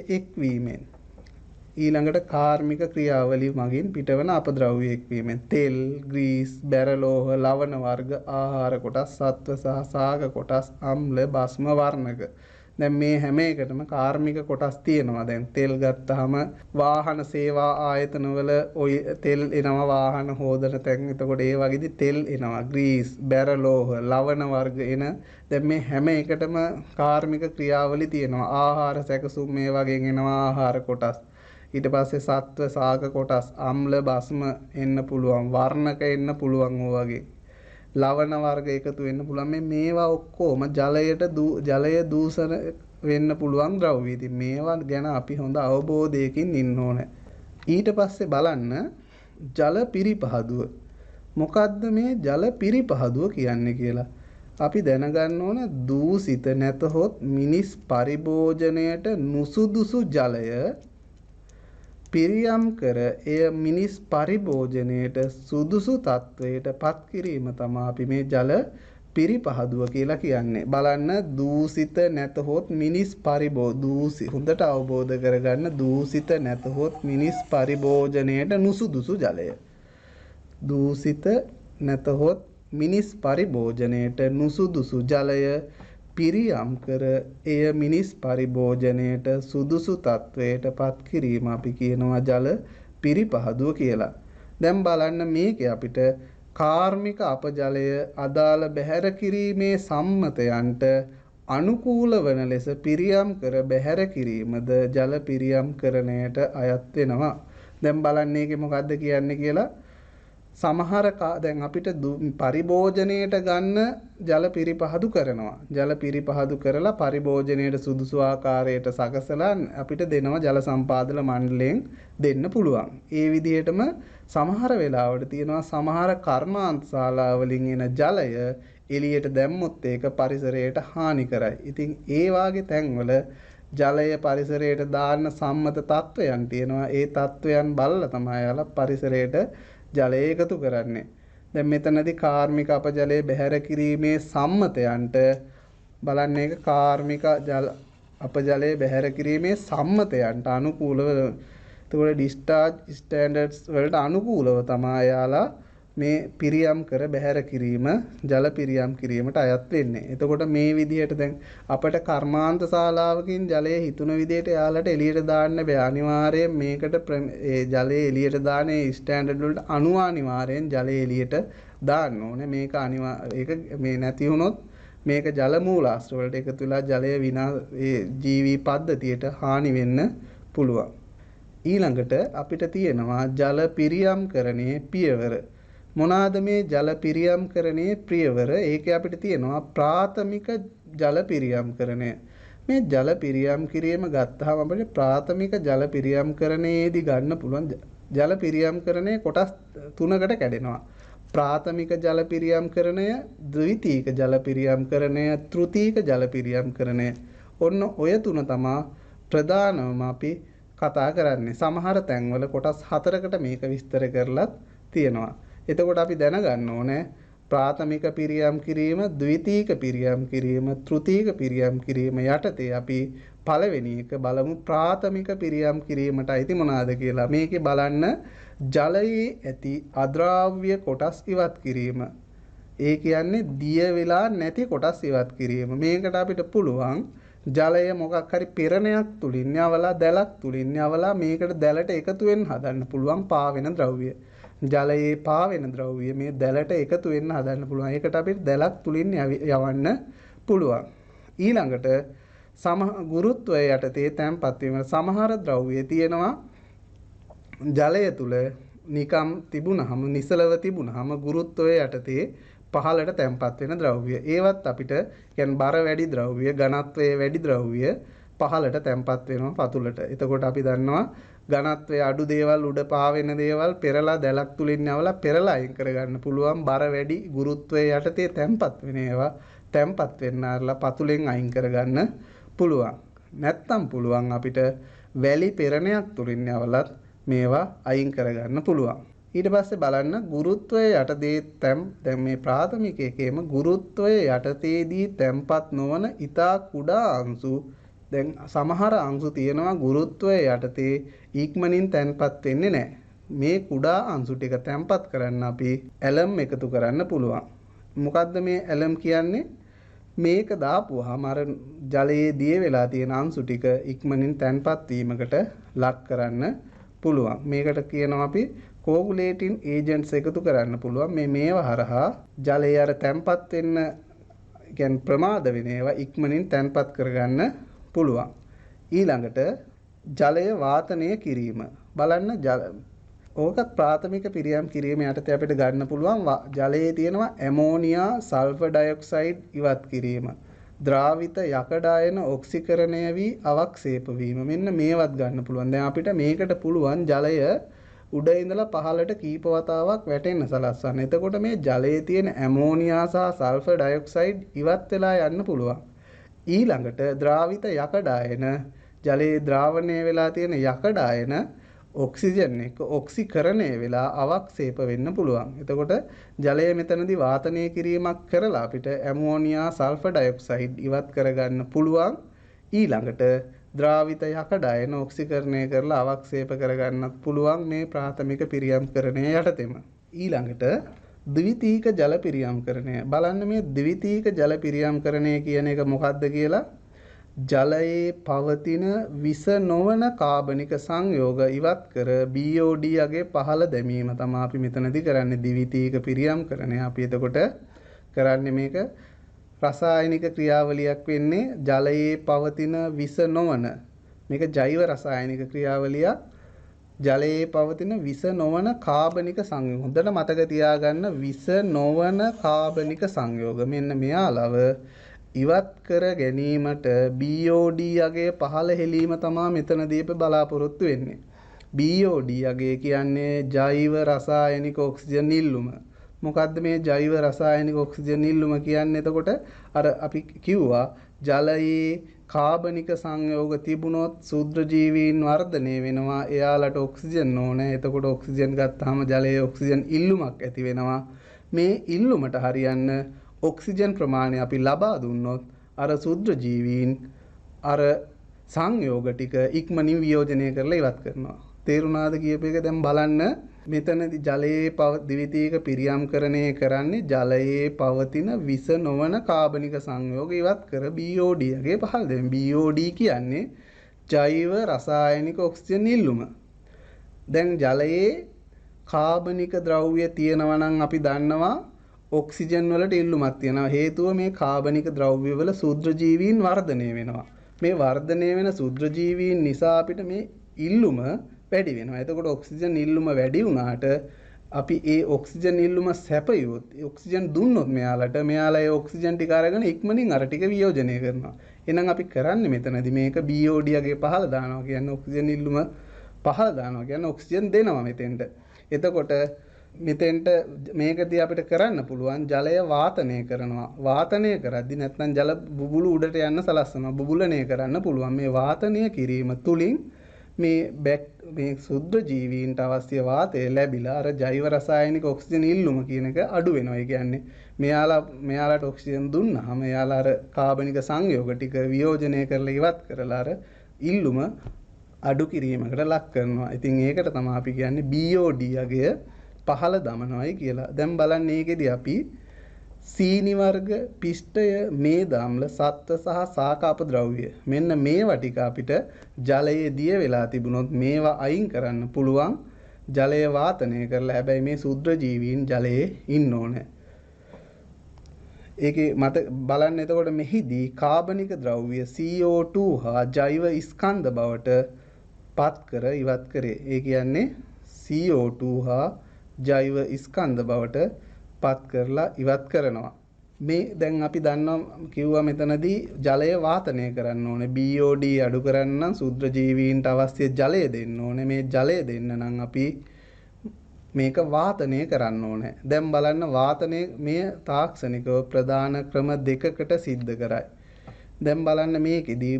එක්වීමෙන්. තෙල්, ග්‍රීස්, බැරලෝහ, ලවණ වර්ග, ආහාර කොටස්, සත්ව සහ සාග කොටස්, අම්ල, භස්ම, වර්ණක. දැන් මේ හැම එකටම කාර්මික කොටස් තියෙනවා. දැන් තෙල් ගත්තාම වාහන සේවා ආයතනවල ඔය තෙල් එනවා වාහන හොදන තැන්. එතකොට ඒ වගේදී තෙල් එනවා. ග්‍රීස්, බැරලෝහ, ලවණ වර්ග එන දැන් මේ හැම එකටම කාර්මික ක්‍රියාවලිය තියෙනවා. ආහාර සැකසුම් මේ වගේ එනවා ආහාර කොටස්. ඊට පස්සේ සත්ව සාග කොටස්, අම්ල, භස්ම එන්න පුළුවන්. වර්ණක එන්න පුළුවන් වගේ. ලවණ වර්ග එකතු වෙන්න පුළුවන්. මේවා ඔක්කොම ජලය දූෂණ වෙන්න පුළුවන් ද්‍රව්‍ය. ඉතින් මේවා ගැන අපි හොඳ අවබෝධයකින් ඉන්න ඕනේ. ඊට පස්සේ බලන්න ජල පිරිපහදුව. මොකද්ද මේ ජල පිරිපහදුව කියන්නේ කියලා. අපි දැනගන්න ඕන දූෂිත නැතහොත් මිනිස් පරිභෝජනයට නුසුදුසු ජලය පිරියම් කර එය මිනිස් පරිභෝජනයට සුදුසු තත්වයට පත් කිරීම තමයි අපි මේ ජල පිරිපහදුව කියලා කියන්නේ. බලන්න දූෂිත නැතහොත් මිනිස් හොඳට අවබෝධ කරගන්න දූෂිත නැතහොත් මිනිස් පරිභෝජනයට නුසුදුසු ජලය. දූෂිත නැතහොත් මිනිස් පරිභෝජනයට නුසුදුසු ජලය පිරියම් කර එය මිනිස් පරිභෝජනයට සුදුසු තත්වයට පත් කිරීම අපි කියනවා ජල පිරිපහදුව කියලා. දැන් බලන්න මේකේ අපිට කාර්මික අපජලය අදාළ බැහැර කිරීමේ සම්මතයන්ට අනුකූල වන ලෙස පිරියම් කර බැහැර කිරීමද ජල පිරියම් කරණයට අයත් වෙනවා. දැන් බලන්න මේකේ මොකද්ද කියන්නේ කියලා. සමහර දැන් අපිට පරිභෝජනයට ගන්න ජල පිරිපහදු කරනවා. ජල පිරිපහදු කරලා පරිභෝජනයට සුදුසු ආකාරයට සකසලා අපිට දෙනවා ජල සම්පාදන මණ්ඩලයෙන් දෙන්න පුළුවන්. ඒ විදිහටම සමහර වෙලාවට තියෙනවා සමහර කර්මාන්ත ශාලාවලින් එන ජලය එළියට දැම්මොත් ඒක පරිසරයට හානි කරයි. ඉතින් ඒ වාගේ තැන්වල ජලය පරිසරයට දාන්න සම්මත තත්වයන් තියෙනවා. ඒ තත්වයන් බලලා තමයි යාලා පරිසරයට ජලය එකතු කරන්නේ. දැන් මෙතනදී කාර්මික අපජලය බැහැර කිරීමේ සම්මතයන්ට බලන්න ඒක කාර්මික අපජලය බැහැර කිරීමේ සම්මතයන්ට අනුකූලව එතකොට ඩිස්චාර්ජ් ස්ටෑන්ඩඩ්ස් වලට අනුකූලව තමයි යාලා මේ පිරියම් කර බැහැර කිරීම ජල පිරියම් කිරීමට අයත් වෙන්නේ. එතකොට මේ විදිහට දැන් අපිට කර්මාන්ත ශාලාවකින් ජලය හිතුන විදිහට යාලට එළියට දාන්න බෑ. අනිවාර්යයෙන් මේකට ඒ ජලය එළියට දාන ඒ ස්ටෑන්ඩඩ් වලට අනුව අනිවාර්යෙන් ජලය එළියට දාන්න ඕනේ. මේක ඒක මේ නැති වුණොත් මේක ජල මූලාශ්‍ර වලට එකතු වෙලා ජලය ඒ ජීවී පද්ධතියට හානි වෙන්න පුළුවන්. ඊළඟට අපිට තියෙනවා ජල පිරියම්කරණයේ පියවර. මොනවාද මේ ජල පිරියම්කරණයේ පියවර? ඒකේ අපිට තියෙනවා ප්‍රාථමික ජල පිරියම්කරණය. මේ ජල පිරියම් කිරීම ගත්තාම අපිට ප්‍රාථමික ජල පිරියම්කරණයේදී ගන්න පුළුවන් ජල පිරියම්කරණයේ කොටස් තුනකට කැඩෙනවා. ප්‍රාථමික ජල පිරියම්කරණය, ද්විතීක ජල පිරියම්කරණය, තෘතීක ජල පිරියම්කරණය. ඔන්න ඔය තුන තමයි ප්‍රධානම අපි කතා කරන්නේ. සමහර තැන්වල කොටස් 4කට මේක විස්තර කරලත් තියෙනවා. එතකොට අපි දැනගන්න ඕනේ ප්‍රාථමික පිරියම් කිරීම, ද්විතීක පිරියම් කිරීම, තෘතීක පිරියම් කිරීම යටතේ අපි පළවෙනි එක බලමු ප්‍රාථමික පිරියම් කිරීමට අයිති මොනවාද කියලා. මේකේ බලන්න ජලයේ ඇති අද්‍රාව්‍ය කොටස් ඉවත් කිරීම. ඒ කියන්නේ දිය වෙලා නැති කොටස් ඉවත් කිරීම. මේකට අපිට පුළුවන් ජලය මොකක් හරි පෙරණයක් තුලින් යවලා දැලක් තුලින් යවලා මේකට දැලට එකතු වෙන්න හදන්න පුළුවන් පාවෙන ද්‍රව්‍ය. ජලයේ පාවෙන ද්‍රව්‍ය මේ දැලට එකතු වෙන්න හදන්න පුළුවන්. ඒකට අපිට දැලක් තුලින් යවන්න පුළුවන්. ඊළඟට ගුරුත්වය යටතේ තැන්පත් වීම. සමහර ද්‍රව්‍ය තියෙනවා ජලය තුල නිකම් තිබුණාම නිසලව තිබුණාම ගුරුත්වය යටතේ පහළට තැන්පත් වෙන ද්‍රව්‍ය. ඒවත් අපිට කියන්නේ බර වැඩි ද්‍රව්‍ය, ඝනත්වය වැඩි ද්‍රව්‍ය පහළට තැන්පත් වෙනවා පතුලට. එතකොට අපි දන්නවා ඝනත්වයේ අඩු දේවල් උඩ පාවෙන දේවල් පෙරලා දැලක් තුලින් යවලා පෙරලා අයින් කරගන්න පුළුවන්. බර වැඩි ගුරුත්වයේ යටතේ තැන්පත් වෙන ඒවා තැන්පත් වෙන්න අරලා පතුලෙන් අයින් කරගන්න පුළුවන්. නැත්තම් පුළුවන් අපිට වැලි පෙරණයක් තුලින් යවලත් මේවා අයින් කරගන්න පුළුවන්. ඊට පස්සේ බලන්න ගුරුත්වයේ යටතේ දැන් මේ ප්‍රාථමික එකේම ගුරුත්වයේ යටතේදී තැන්පත් නොවන ඊතා කුඩා අංශු දැන් සමහර අංශු තියෙනවා ගුරුත්වයේ යටතේ ඉක්මනින් තැන්පත් වෙන්නේ නැහැ. මේ කුඩා අංශු ටික තැන්පත් කරන්න අපි ඇලම් එකතු කරන්න පුළුවන්. මොකද්ද මේ ඇලම් කියන්නේ? මේක දාපුවාම අර ජලයේ දිය වෙලා තියෙන අංශු ටික ඉක්මනින් තැන්පත් වීමකට ලක් කරන්න පුළුවන්. මේකට කියනවා අපි කෝගුලේටින් ඒජන්ට්ස් එකතු කරන්න පුළුවන්. මේවා හරහා ජලය අර තැන්පත් වෙන්න කියන්නේ ප්‍රමාද වෙන ඒවා ඉක්මනින් තැන්පත් කරගන්න පුළුවන්. ඊළඟට ජලය වාතනය කිරීම. බලන්න ඕකත් ප්‍රාථමික පිරියම් කිරීම යටතේ අපිට ගන්න පුළුවන්. ජලයේ තියෙනවා ඇමෝනියා සල්ෆර් ඩයොක්සයිඩ් ඉවත් කිරීම. ද්‍රාවිත යකඩායන ඔක්සිකරණය වී අවක්ෂේප වීම. මෙන්න මේවත් ගන්න පුළුවන්. දැන් අපිට මේකට පුළුවන් ජලය උඩ ඉඳලා පහළට කීප වතාවක් වැටෙන්න සලස්වන්න. එතකොට මේ ජලයේ තියෙන ඇමෝනියා සහ සල්ෆර් ඩයොක්සයිඩ් ඉවත් වෙලා යන්න පුළුවන්. ඊළඟට ද්‍රාවිත යකඩායන ජලයේ ද්‍රාවණය වෙලා තියෙන යකඩායන ඔක්සිජන් එක ඔක්සිකරණය වෙලා අවක්ෂේප වෙන්න පුළුවන්. එතකොට ජලය මෙතනදී වාතනය කිරීමක් කරලා අපිට ඇමෝනියා සල්ෆර් ඩයොක්සයිඩ් ඉවත් කරගන්න පුළුවන්. ඊළඟට ද්‍රාවිත යකඩායන ඔක්සිකරණය කරලා අවක්ෂේප කරගන්නත් පුළුවන් මේ ප්‍රාථමික පිරියම්කරණය යටතේම. ඊළඟට ද්විතීක ජල පිරියම්කරණය. බලන්න මේ ද්විතීක ජල පිරියම්කරණය කියන එක මොකක්ද කියලා. ජලයේ පවතින විස නොවන කාබනික සංයෝග ඉවත් කර BOD යගේ පහළ දැමීම තමයි අපි මෙතනදී කරන්නේ ද්විතීක පිරියම්කරණය. අපි එතකොට කරන්නේ මේක රසායනික ක්‍රියාවලියක් වෙන්නේ ජලයේ පවතින විස නොවන මේක ජෛව රසායනික ක්‍රියාවලියක්. ජලයේ පවතින විස නොවන කාබනික සංයෝග. හොඳට මතක තියාගන්න විස නොවන කාබනික සංයෝග. මෙන්න මෙයාලව ඉවත් කර ගැනීමට BOD යගේ පහළ හෙලීම තමයි මෙතනදී අපි බලාපොරොත්තු වෙන්නේ. BOD යගේ කියන්නේ ජෛව රසායනික ඔක්සිජන් ඉල්ලුම. මොකද්ද මේ ජෛව රසායනික ඔක්සිජන් ඉල්ලුම කියන්නේ? එතකොට අර අපි කිව්වා ජලයේ කාබනික සංයෝග තිබුණොත් ශුද්‍ර ජීවීන් වර්ධනය වෙනවා. එයාලට ඔක්සිජන් ඕනේ. එතකොට ඔක්සිජන් ගත්තාම ජලයේ ඔක්සිජන් ඉල්ලුමක් ඇති වෙනවා. මේ ඉල්ලුමට හරියන්න ඔක්සිජන් ප්‍රමාණය අපි ලබා දුන්නොත් අර ශුද්‍ර ජීවීන් අර සංයෝග ටික ඉක්මනින් වියෝජනය කරලා ඉවත් කරනවා. තේරුණාද කියප එක? දැන් බලන්න මෙතනදී ජලයේ ද්විතීයික පිරියම්කරණය කරන්නේ ජලයේ පවතින විස නොවන කාබනික සංයෝග ඉවත් කර BOD ගේ පහළ දෙන. BOD කියන්නේ ජෛව රසායනික ඔක්සිජන් ඉල්ලුම. දැන් ජලයේ කාබනික ද්‍රව්‍ය තියෙනවා නම් අපි දන්නවා ඔක්සිජන් වලට ඉල්ලුමක් තියෙනවා. හේතුව මේ කාබනික ද්‍රව්‍ය වල ශුද්‍ර ජීවීන් වර්ධනය වෙනවා. මේ වර්ධනය වෙන ශුද්‍ර ජීවීන් නිසා අපිට මේ ඉල්ලුම වැඩි වෙනවා. එතකොට ඔක්සිජන් ඉල්ලුම වැඩි වුණාට අපි ඒ ඔක්සිජන් ඉල්ලුම සැපයුවොත් ඔක්සිජන් දුන්නොත් මෙයාලා ඒ ඔක්සිජන් ටික අරගෙන ඉක්මනින් අර ටික වියෝජනය කරනවා. එහෙනම් අපි කරන්නේ මෙතනදී මේක BOD ගේ පහළ දානවා කියන්නේ ඔක්සිජන් ඉල්ලුම පහළ දානවා කියන්නේ ඔක්සිජන් දෙනවා මෙතෙන්ට. එතකොට මෙතෙන්ට මේකදී අපිට කරන්න පුළුවන් ජලය වාතනය කරනවා. වාතනය කරද්දී නැත්නම් ජල බුබුලු උඩට යන්න සලස්වනවා. බුබුලණය කරන්න පුළුවන්. මේ වාතනය කිරීම තුලින් මේ ශුද්ධ ජීවීන්ට අවශ්‍ය වාතය ලැබිලා අර ජෛව රසායනික ඔක්සිජන් ඉල්ලුම කියන එක අඩු වෙනවා. ඒ කියන්නේ මෙයාලට ඔක්සිජන් දුන්නාම එයාලා අර කාබනික සංයෝග ටික වියෝජනය කරලා ඉවත් කරලා අර ඉල්ලුම අඩු කිරීමකට ලක් කරනවා. ඉතින් ඒකට තමයි අපි කියන්නේ BOD අගය පහළ දමනවායි කියලා. දැන් බලන්න මේකෙදි අපි සීනි වර්ග, පිෂ්ඨය, මේද අම්ල, සත්ව සහ සාකාප ද්‍රව්‍ය මෙන්න මේවා ටික අපිට ජලයේ දිය වෙලා තිබුණොත් මේවා අයින් කරන්න පුළුවන් ජලය වාතනය කරලා. හැබැයි මේ ශුද්‍ර ජීවීන් ජලයේ ඉන්න ඕනේ. ඒකේ මත බලන්න එතකොට මෙහිදී කාබනික ද්‍රව්‍ය CO2 හා ජෛව ස්කන්ධ බවට පත් කර ඉවත් කරේ. ඒ කියන්නේ CO2 හා ජෛව ස්කන්ධ බවට පත් කරලා ඉවත් කරනවා. මේ දැන් අපි දන්නවා කිව්වා මෙතනදී ජලය වාතනය කරන්න ඕනේ. BOD අඩු කරන්න නම් ශුද්‍ර ජීවීන්ට අවශ්‍ය ජලය දෙන්න ඕනේ. මේ ජලය දෙන්න නම් අපි මේක වාතනය කරන්න ඕනේ. දැන් බලන්න වාතනය මේ තාක්ෂණිකව ප්‍රධාන ක්‍රම දෙකකට සිද්ධ කරයි. දැන් බලන්න මේකෙදී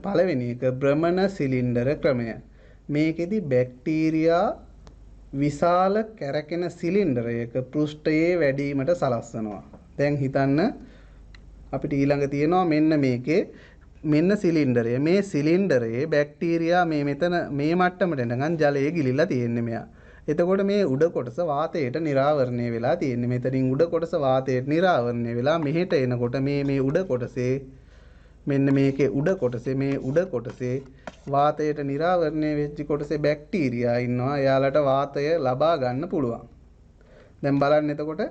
පළවෙනි එක භ්‍රමණ සිලින්ඩර ක්‍රමය. මේකෙදී බැක්ටීරියා විශාල කැරකෙන සිලින්ඩරයක පෘෂ්ඨයේ වැඩිවීමට සලස්වනවා. දැන් හිතන්න අපිට ඊළඟ තියෙනවා මෙන්න මේකේ මෙන්න සිලින්ඩරය. මේ සිලින්ඩරයේ බැක්ටීරියා මෙතන මේ මට්ටමට එනකන් ජලයේ ගිලිලා තියෙන්නේ මෙයා. එතකොට මේ උඩ කොටස වාතයට නිරාවරණය වෙලා තියෙන්නේ. මෙතනින් උඩ කොටස වාතයට නිරාවරණය වෙලා මෙහෙට එනකොට මේ උඩ කොටසේ මෙන්න මේකේ උඩ කොටසේ වාතයට නිරාවරණය වෙච්ච කොටසේ බැක්ටීරියා ඉන්නවා. එයාලට වාතය ලබා ගන්න පුළුවන්. දැන් බලන්න එතකොට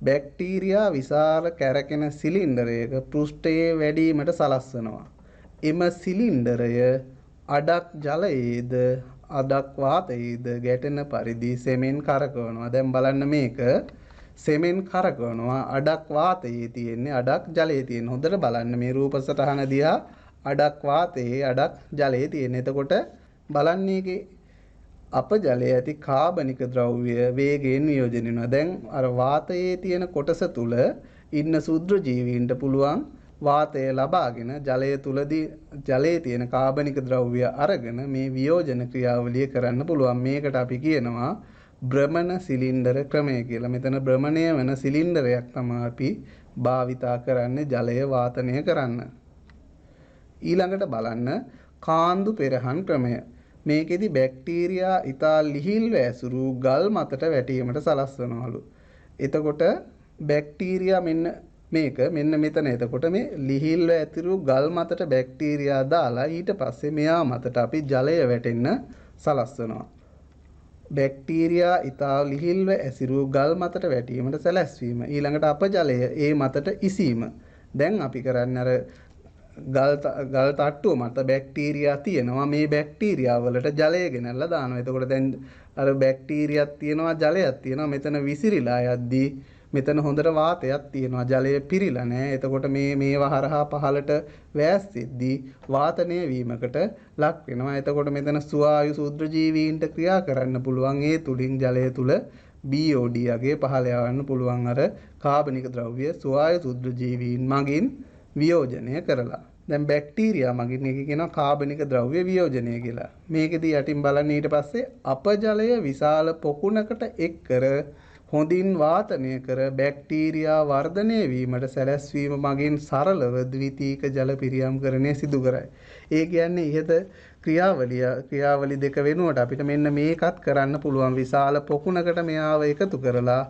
බැක්ටීරියා විශාල කැරකෙන සිලින්ඩරයක පෘෂ්ඨයේ වැඩිවීමට සලස්වනවා. එම සිලින්ඩරය අඩක් ජලයේද අඩක් වාතයේද ගැටෙන පරිදි සෙමෙන් කරකවනවා. දැන් බලන්න මේක සෙමෙන් කරකවනවා. අඩක් වාතයේ තියෙන්නේ අඩක් ජලයේ තියෙන. හොඳට බලන්න මේ රූප සටහන දිහා අඩක් වාතයේ අඩක් ජලයේ තියෙන. එතකොට බලන්න මේකේ අපජලයේ ඇති කාබනික ද්‍රව්‍ය වේගයෙන් නියෝජනය වෙනවා. දැන් අර වාතයේ තියෙන කොටස තුල ඉන්න ශුද්‍ර ජීවීන්ට පුළුවන් වාතය ලබාගෙන ජලය තුලදී ජලයේ තියෙන කාබනික ද්‍රව්‍ය අරගෙන මේ වියෝජන ක්‍රියාවලිය කරන්න පුළුවන්. මේකට අපි කියනවා භ්‍රමණ සිලින්ඩර ක්‍රමය කියලා. මෙතන භ්‍රමණය වෙන සිලින්ඩරයක් තමයි අපි භාවිතා කරන්නේ ජලය වාතනය කරන්න. ඊළඟට බලන්න කාන්දු පෙරහන් ක්‍රමය. මේකෙදි බැක්ටීරියා ඉතා ලිහිල්ව ඇසුරු ගල් මතට වැටීමට සලස්වනවලු. එතකොට බැක්ටීරියා මෙන්න මෙතන එතකොට මේ ලිහිල්ව ඇතිරු ගල් මතට බැක්ටීරියා දාලා ඊට පස්සේ මෙයා මතට අපි ජලය වැටෙන්න සලස්වනවා. බැක්ටීරියා ඉතා ලිහිල්ව ඇසිරු ගල් මතට වැටීමට සැලැස්වීම. ඊළඟට අපජලය ඒ මතට ඉසීම. දැන් අපි කරන්නේ අර ගල් තට්ටුව මත බැක්ටීරියා තියෙනවා. මේ බැක්ටීරියා වලට ජලය ගෙනල්ලා දානවා. එතකොට දැන් අර බැක්ටීරියාක් තියෙනවා ජලයක් තියෙනවා. මෙතන විසිරිලා යද්දී මෙතන හොඳට වාතයක් තියෙනවා. ජලය පිරීලා නැහැ. එතකොට මේවා හරහා පහළට වෑස්සෙද්දී වාතනය වීමකට ලක් වෙනවා. එතකොට මෙතන සුවායු ශුද්‍ර ජීවීන්ට ක්‍රියා කරන්න පුළුවන්. ඒ තුලින් ජලය තුල BOD අගේ පහළ යවන්න පුළුවන් අර කාබනික ද්‍රව්‍ය සුවායු ශුද්‍ර ජීවීන් මගින් වියෝජනය කරලා. දැන් බැක්ටීරියා මගින් එක කියනවා කාබනික ද්‍රව්‍ය වියෝජනය කියලා. මේකෙදී යටින් බලන්න ඊට පස්සේ අපජලය විශාල පොකුණකට එක් කර හොඳින් වාතනය කර බැක්ටීරියා වර්ධනය වීමට සැලැස්වීම මගින් සරලව ද්විතීක ජල පිරියම්කරණය සිදු කරයි. ඒ කියන්නේ ඉහත ක්‍රියාවලි දෙක වෙනුවට අපිට මෙන්න මේකත් කරන්න පුළුවන්. විශාල පොකුණකට මෙයාව එකතු කරලා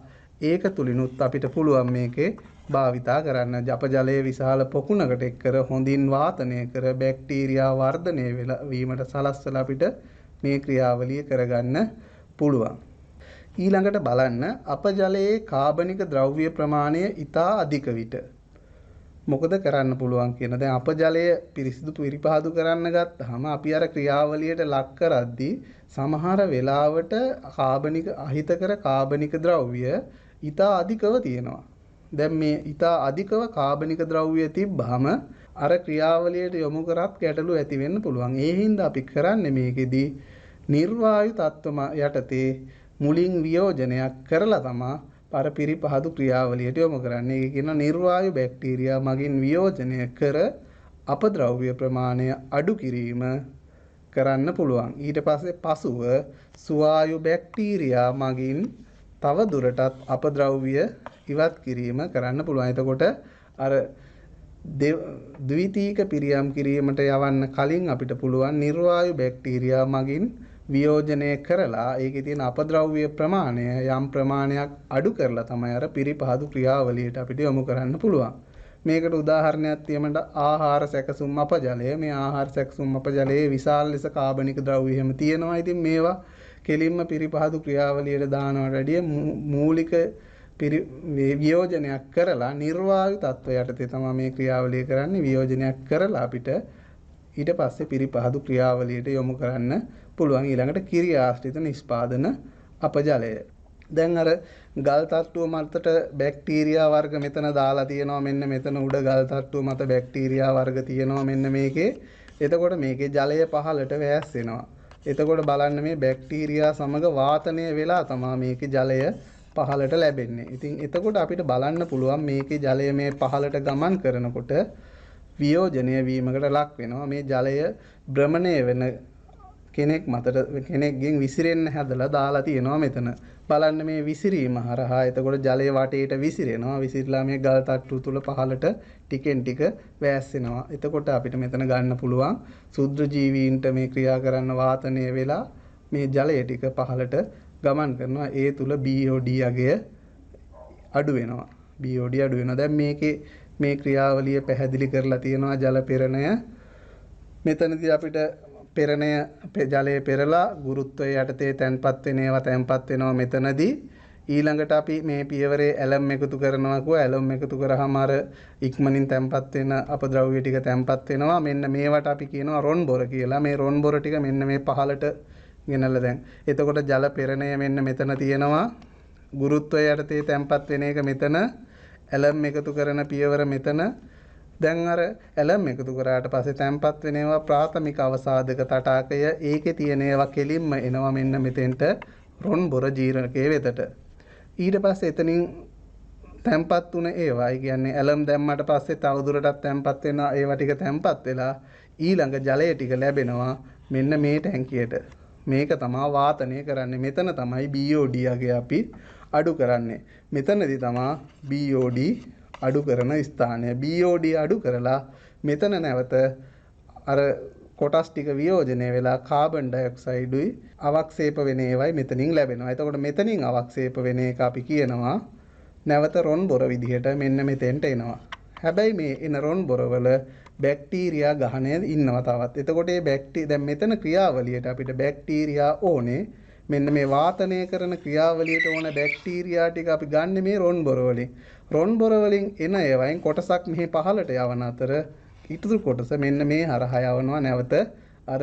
ඒක තුලිනුත් අපිට පුළුවන් මේකේ භාවිතා කරන්න. ජප ජලයේ විශාල පොකුණකට එක් කර හොඳින් වාතනය කර බැක්ටීරියා වර්ධනය වීමට සලස්වලා අපිට මේ ක්‍රියාවලිය කරගන්න පුළුවන්. ඊළඟට බලන්න අපජලයේ කාබනික ද්‍රව්‍ය ප්‍රමාණය ඉතා අධික විට මොකද කරන්න පුළුවන් කියන. දැන් අපජලය පිරිසිදු පිරිපහදු කරන්න ගත්තාම අපි අර ක්‍රියාවලියට ලක් කරද්දී සමහර වෙලාවට කාබනික අහිතකර කාබනික ද්‍රව්‍ය ඉතා අධිකව තියෙනවා. දැන් මේ ඉතා අධිකව කාබනික ද්‍රව්‍ය තිබ්බහම අර ක්‍රියාවලියට යොමු කරත් ගැටලු ඇති වෙන්න පුළුවන්. ඒ හින්දා අපි කරන්නේ මේකෙදී නිර්වායු තත්ත්ව යටතේ මුලින් වියෝජනයක් කරලා තමයි අර පිරිපහදු ක්‍රියාවලියට යොමු කරන්නේ. ඒක කියන නිර්වායු බැක්ටීරියා මගින් වියෝජනය කර අපද්‍රව්‍ය ප්‍රමාණය අඩු කිරීම කරන්න පුළුවන්. ඊට පස්සේ පසුව සුවායු බැක්ටීරියා මගින් තව දුරටත් අපද්‍රව්‍ය ඉවත් කිරීම කරන්න පුළුවන්. එතකොට අර ද්විතීක පිරියම් කිරීමට යවන්න කලින් අපිට පුළුවන් නිර්වායු බැක්ටීරියා මගින් වියෝජනය කරලා ඒකේ තියෙන අපද්‍රව්‍ය ප්‍රමාණය යම් ප්‍රමාණයක් අඩු කරලා තමයි අර පිරිපහදු ක්‍රියාවලියට අපිට යොමු කරන්න පුළුවන්. මේකට උදාහරණයක් තියමට ආහාර සැකසුම් අපජලය. මේ ආහාර සැකසුම් අපජලයේ විශාල ලෙස කාබනික ද්‍රව්‍ය එහෙම තියෙනවා. ඉතින් මේවා කෙලින්ම පිරිපහදු ක්‍රියාවලියට දානවට වැඩිය මූලික වියෝජනයක් කරලා නිර්වායු තත්ත්වය යටතේ තමයි මේ ක්‍රියාවලිය කරන්නේ. වියෝජනයක් කරලා අපිට ඊට පස්සේ පිරිපහදු ක්‍රියාවලියට යොමු කරන්න පුළුවන්. ඊළඟට කිරි ආශ්‍රිත නිෂ්පාදන අපජලය. දැන් අර ගල් තට්ටුව මතට බැක්ටීරියා වර්ග මෙතන දාලා තියෙනවා. මෙන්න මෙතන උඩ ගල් තට්ටුව මත බැක්ටීරියා වර්ග තියෙනවා. මෙන්න මේකේ. එතකොට මේකේ ජලය පහළට වැස්සෙනවා. එතකොට බලන්න මේ බැක්ටීරියා සමග වාතනය වෙලා තමයි මේකේ ජලය පහළට ලැබෙන්නේ. ඉතින් එතකොට අපිට බලන්න පුළුවන් මේකේ ජලය මේ පහළට ගමන් කරනකොට වියෝජනය වීමකට ලක් වෙනවා. මේ ජලය භ්‍රමණය වෙන කෙනෙක්ගෙන් විසිරෙන්න හැදලා දාලා තියෙනවා මෙතන. බලන්න මේ විසිරීම හරහා එතකොට ජලය වටේට විසිරෙනවා. විසිරලා මේ ගල් තට්ටු තුල පහළට ටිකෙන් ටික වැස්සෙනවා. එතකොට අපිට මෙතන ගන්න පුළුවන් සුද්ධ ජීවීන්ට මේ ක්‍රියා කරන්න වාතනය වෙලා මේ ජලය ටික පහළට ගමන් කරනවා. ඒ තුල BOD අගය අඩු වෙනවා. BOD අඩු වෙනවා. දැන් මේකේ මේ ක්‍රියාවලිය පැහැදිලි කරලා තියෙනවා ජල පෙරණය. මෙතනදී අපිට පෙරණය ජලයේ පෙරලා ගුරුත්වය යටතේ තැන්පත් වෙන ඒවා තැන්පත් වෙනවා මෙතනදී. ඊළඟට අපි මේ පියවරේ ඇලම් එකතු කරනවා කිව්වා. ඇලම් එකතු කරාම අර ඉක්මනින් තැන්පත් වෙන අපද්‍රව්‍ය ටික තැන්පත් වෙනවා. මෙන්න මේවට අපි කියනවා රොන් බොර කියලා. මේ රොන් බොර ටික මෙන්න මේ පහළට ගෙනල්ලා දැන්. එතකොට ජල පෙරණය මෙන්න මෙතන තියෙනවා. ගුරුත්වය යටතේ තැන්පත් වෙන එක මෙතන. ඇලම් එකතු කරන පියවර මෙතන. දැන් අර ඇලම් එකතු කරාට පස්සේ තැන්පත් වෙන ඒවා ප්‍රාථමික අවසාදක තටාකය. ඒකේ තියෙන ඒවා කෙලින්ම එනවා මෙන්න මෙතෙන්ට රොන් බොර ජීරකයේ වෙතට. ඊට පස්සේ එතනින් තැන්පත් වුණ ඒවා, ඒ කියන්නේ ඇලම් දැම්මට පස්සේ තවදුරටත් තැන්පත් වෙන ඒවා ටික තැන්පත් වෙලා ඊළඟ ජලය ටික ලැබෙනවා මෙන්න මේ ටැංකියට. මේක තමයි වාතනය කරන්නේ. මෙතන තමයි BOD අගය අපි අඩු කරන්නේ. මෙතනදී තමයි BOD අඩු කරන ස්ථානය. BOD අඩු කරලා මෙතන නැවත අර කොටස් ටික වියෝජනය වෙලා කාබන් ඩයොක්සයිඩුයි අවක්ෂේප වෙන ඒවායි මෙතනින් ලැබෙනවා. එතකොට මෙතනින් අවක්ෂේප වෙන එක අපි කියනවා නැවත රොන් බොර විදිහට මෙන්න මෙතෙන්ට එනවා. හැබැයි මේ එන රොන් බොරවල බැක්ටීරියා ගහණය ඉන්නවා තවත්. එතකොට මේ දැන් මෙතන ක්‍රියාවලියට අපිට බැක්ටීරියා ඕනේ. මෙන්න මේ වාතනය කරන ක්‍රියාවලියට ඕන බැක්ටීරියා ටික අපි ගන්න මේ රොන් බොර වලින්. රොන් බොර වලින් එන ඒවායින් කොටසක් මෙහි පහළට යවන අතර ඊටු කොටස මෙන්න මේ හරහා යවනවා නැවත අර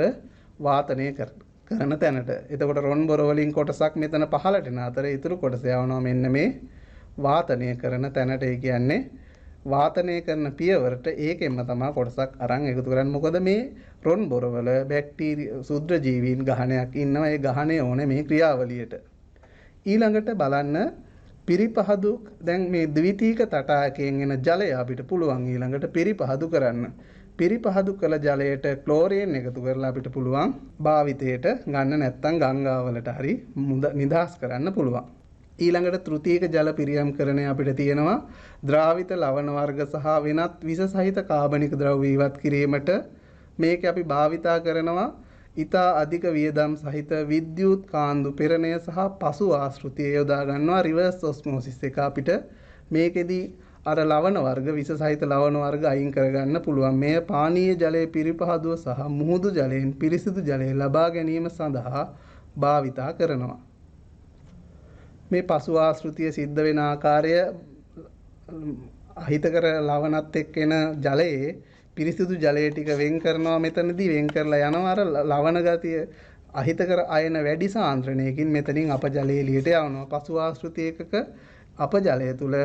වාතනය කරන තැනට. එතකොට රොන් බොර වලින් කොටසක් මෙතන පහළට යන අතර ඊටු කොටස යවනවා මෙන්න මේ වාතනය කරන තැනට. ඒ කියන්නේ වාතනය කරන පියවරට ඒකෙන්ම තමයි කොටසක් අරන් එකතු කරන්නේ. මොකද මේ රොන් බොරවල බැක්ටීරියා සුද්ධ ජීවීන් ගහණයක් ඉන්නවා. ඒ ගහණය ඕනේ මේ ක්‍රියාවලියට. ඊළඟට බලන්න පිරිපහදු දැන් මේ ද්විතීක තටාකයෙන් එන ජලය අපිට පුළුවන් ඊළඟට පිරිපහදු කරන්න. පිරිපහදු කළ ජලයට ක්ලෝරින් එකතු කරලා අපිට පුළුවන් භාවිතයට ගන්න නැත්නම් ගංගාවලට හරි නිදහස් කරන්න පුළුවන්. ඊළඟට තෘතීක ජල පිරියම්කරණය අපිට තියෙනවා ද්‍රාවිත ලවණ වර්ග සහ වෙනත් විස සහිත කාබනික ද්‍රව්‍ය ඉවත් කිරීමට මේක අපි භාවිතා කරනවා ඉතා අධික වියදම් සහිත විද්‍යුත් කාන්දු පෙරණය සහ පසු ආශ්‍රිතය යොදා ගන්නවා රිවර්ස් ඔස්මෝසිස් එක අපිට මේකෙදි අර ලවණ වර්ග විස සහිත ලවණ වර්ග අයින් කරගන්න පුළුවන්. මෙය පානීය ජලයේ පිරිපහදුව සහ මුහුදු ජලයෙන් පිරිසිදු ජලය ලබා ගැනීම සඳහා භාවිතා කරනවා. මේ පසු ආශ්‍රිතය සිද්ධ වෙන ආකාරය අහිතකර ලවණත් එක්ක එන ජලයේ පිරිසිදු ජලය ටික වෙන් කරනවා මෙතනදී වෙන් කරලා යනවා අර ලවණ ගතිය අහිතකර අයන වැඩි සාන්ද්‍රණයකින් මෙතනින් අපජලය එළියට යවනවා. පසු ආශ්‍රිත ඒකක අපජලය තුල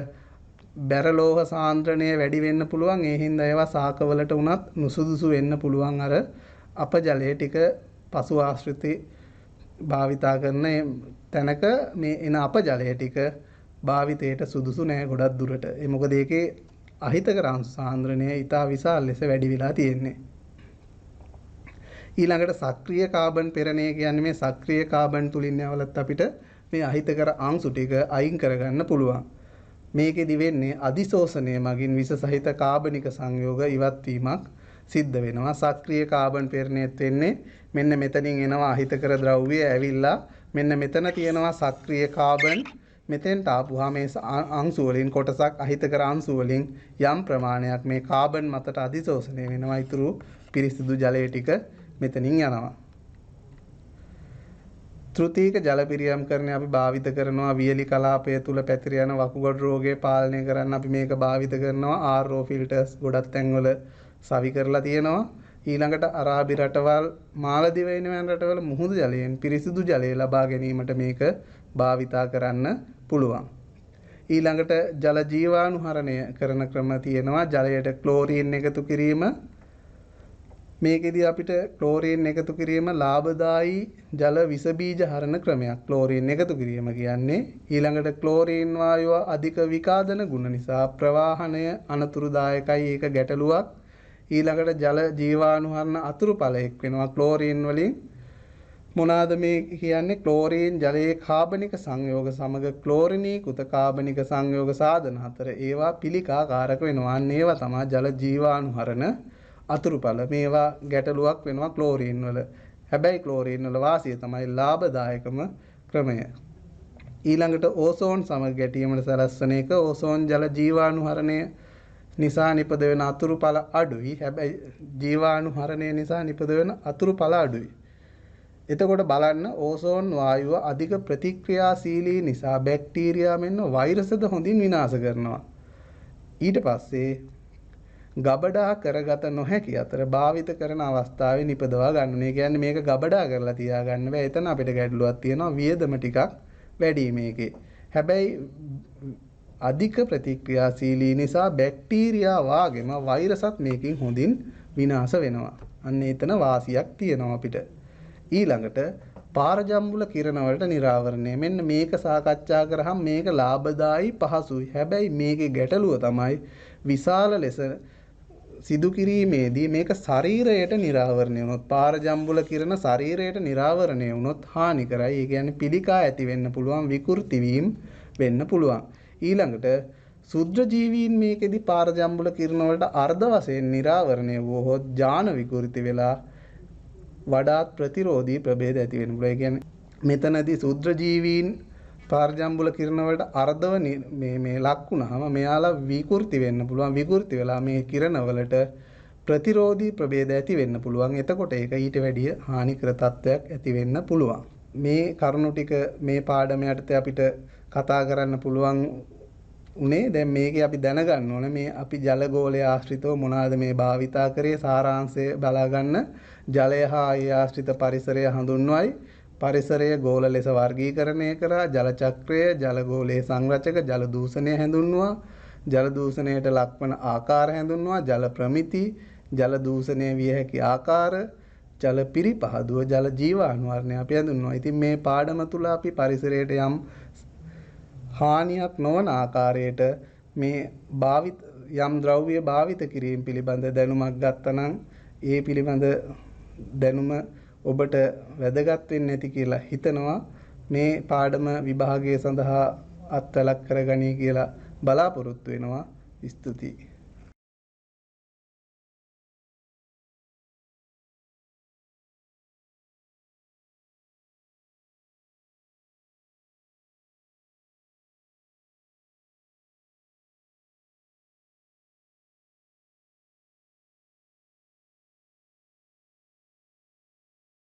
බැරලෝහ සාන්ද්‍රණය වැඩි වෙන්න පුළුවන්. ඒ හින්දා ඒවා සාකවලට උනත් නුසුදුසු වෙන්න පුළුවන් අර අපජලය ටික පසු ආශ්‍රිතේ භාවිතා කරන තැනක මේ එන අපජලය ටික භාවිතයට සුදුසු නෑ ගොඩක් දුරට. ඒ මොකද ඒකේ අහිතකර අංශ සාන්ද්‍රණය ඉතා විශාල ලෙස වැඩි වෙලා තියෙන්නේ. ඊළඟට සක්‍රීය කාබන් පෙරණය කියන්නේ මේ සක්‍රීය කාබන් තුලින් යවලත් අපිට මේ අහිතකර අංශු ටික අයින් කරගන්න පුළුවන්. මේකෙදි වෙන්නේ අධිශෝෂණය මගින් විස සහිත කාබනික සංයෝග ඉවත් වීමක් සිද්ධ වෙනවා. සක්‍රීය කාබන් පෙරණයත් වෙන්නේ මෙන්න මෙතනින් එනවා අහිතකර ද්‍රව්‍ය ඇවිල්ලා මෙන්න මෙතන තියෙනවා සක්‍රීය කාබන් මෙතෙන්ට ආපුවා මේ අංශු වලින් කොටසක් අහිතකර අංශු වලින් යම් ප්‍රමාණයක් මේ කාබන් මතට අධිශෝෂණය වෙනවා. ඊතුරු පිරිසිදු ජලය ටික මෙතනින් යනවා. තෘතීක ජල පිරියම්කරණය අපි භාවිත කරනවා වියලි කලාපය තුල පැතිර යන වකුගඩු රෝගය පාලනය කරන්න අපි මේක භාවිත කරනවා. RO ෆිල්ටර්ස් ගොඩක් තැන්වල සවි කරලා තියෙනවා. ඊළඟට අරාබි රටවල් මාලදිවයින වැනි රටවල මුහුදු ජලයෙන් පිරිසිදු ජලය ලබා ගැනීමට මේක භාවිතා කරන්න පුළුවන්. ඊළඟට ජල ජීවාණුහරණය කරන ක්‍රම තියෙනවා. ජලයට ක්ලෝරින් එකතු කිරීම මේකෙදි අපිට ක්ලෝරින් එකතු කිරීම ලාභදායී ජල විස බීජ හරණ ක්‍රමයක්. ක්ලෝරින් එකතු කිරීම කියන්නේ ඊළඟට ක්ලෝරින් වායුව අධික විකාදන ගුණ නිසා ප්‍රවාහනය අනතුරුදායකයි. ඒක ගැටලුවක්. ඊළඟට ජල ජීවාණුහරණ අතුරුඵලයක් වෙනවා ක්ලෝරින් වලින්. මොනවාද මේ කියන්නේ? ක්ලෝරින් ජලයේ කාබනික සංයෝග සමග ක්ලෝරිනීකృత කාබනික සංයෝග සාධන අතර ඒවා පිළිකාකාරක වෙනවා. අන්න ඒවා තමයි ජල ජීවාණුහරණ අතුරුඵල. මේවා ගැටලුවක් වෙනවා ක්ලෝරින් වල. හැබැයි ක්ලෝරින් වල වාසිය තමයි ලාභදායකම ක්‍රමය. ඊළඟට ඕසෝන් සමග ගැටීමට සලස්වන එක ඕසෝන් ජල ජීවාණුහරණය නිසා නිපද වෙන අතුරුඵල අඩුයි. හැබැයි ජීවාණුහරණය නිසා නිපද වෙන අතුරුඵල අඩුයි. එතකොට බලන්න ඕසෝන් වායුව අධික ප්‍රතික්‍රියාශීලී නිසා බැක්ටීරියා මෙන්න වෛරසද හොඳින් විනාශ කරනවා. ඊට පස්සේ ගබඩා කරගත නොහැකි අතර භාවිත කරන අවස්ථාවේ නිපදවා ගන්න. ඒ කියන්නේ මේක ගබඩා කරලා තියාගන්න බෑ. එතන අපිට ගැටලුවක් තියෙනවා. වියදම ටිකක් වැඩි මේකේ. හැබැයි අධික ප්‍රතික්‍රියාශීලී නිසා බැක්ටීරියා වාගේම වෛරසත් මේකෙන් හොඳින් විනාශ වෙනවා. අන්න එතන වාසියක් තියෙනවා අපිට. ඊළඟට පාරජම්බුල කිරණ වලට නිරාවරණය. මෙන්න මේක සාකච්ඡා කරාම මේක ලාභදායී පහසුයි. හැබැයි මේකේ ගැටලුව තමයි විශාල ලෙස සිදු කිරීමේදී මේක ශරීරයට නිරාවරණය වුණොත් පාරජම්බුල කිරණ ශරීරයට නිරාවරණය වුණොත් හානි කරයි. ඒ කියන්නේ පිළිකා ඇති වෙන්න පුළුවන්, විකෘති වීම වෙන්න පුළුවන්. ඊළඟට සුද්ධ ජීවීන් මේකෙදි පාරජම්බුල කිරණ වලට අර්ධ වශයෙන් නිරාවරණය වුවහොත් ජාන විකෘති වෙලා වඩාත් ප්‍රතිරෝධී ප්‍රභේද ඇති වෙන්න පුළුවන්. ඒ කියන්නේ මෙතනදී සුද්ධ ජීවීන් පාරජම්බුල කිරණ වලට අර්ධව මේ ලක් වුණාම මෙයාලා විකෘති වෙන්න පුළුවන්. විකෘති වෙලා මේ කිරණ වලට ප්‍රතිරෝධී ප්‍රභේද ඇති වෙන්න පුළුවන්. එතකොට ඒක ඊට වැඩිය හානිකර තත්ත්වයක් ඇති වෙන්න පුළුවන්. මේ කරුණු ටික මේ පාඩම යටතේ අපිට කතා කරන්න පුළුවන් උනේ. දැන් මේකේ අපි දැනගන්න ඕනේ මේ අපි ජල ගෝලය ආශ්‍රිතව මොනවාද මේ භාවිතා කරේ සාරාංශය බලා ගන්න. ජලය හා ඒ ආශ්‍රිත පරිසරය හඳුන්වයි. පරිසරය ගෝල ලෙස වර්ගීකරණය කරා. ජල චක්‍රය, ජල ගෝලයේ සංරචක, ජල දූෂණය හැඳුන්වුවා. ජල දූෂණයට ලක්වන ආකාර හැඳුන්වුවා. ජල ප්‍රමිති, ජල දූෂණය විය හැකි ආකාර, ජල පිරිපහදුව, ජල ජීවාණුහරණය අපි හැඳුන්වුවා. ඉතින් මේ පාඩම තුල අපි පරිසරයට යම් හානියක් නොවන ආකාරයට මේ යම් ද්‍රව්‍ය භාවිත කිරීම පිළිබඳ දැනුමක් ගත්තනම් ඒ පිළිබඳ දැනුම ඔබට වැදගත් වෙන්නේ නැති කියලා හිතනවා. මේ පාඩම විභාගය සඳහා අත්වලක් කරගනී කියලා බලාපොරොත්තු වෙනවා. ස්තුතියි.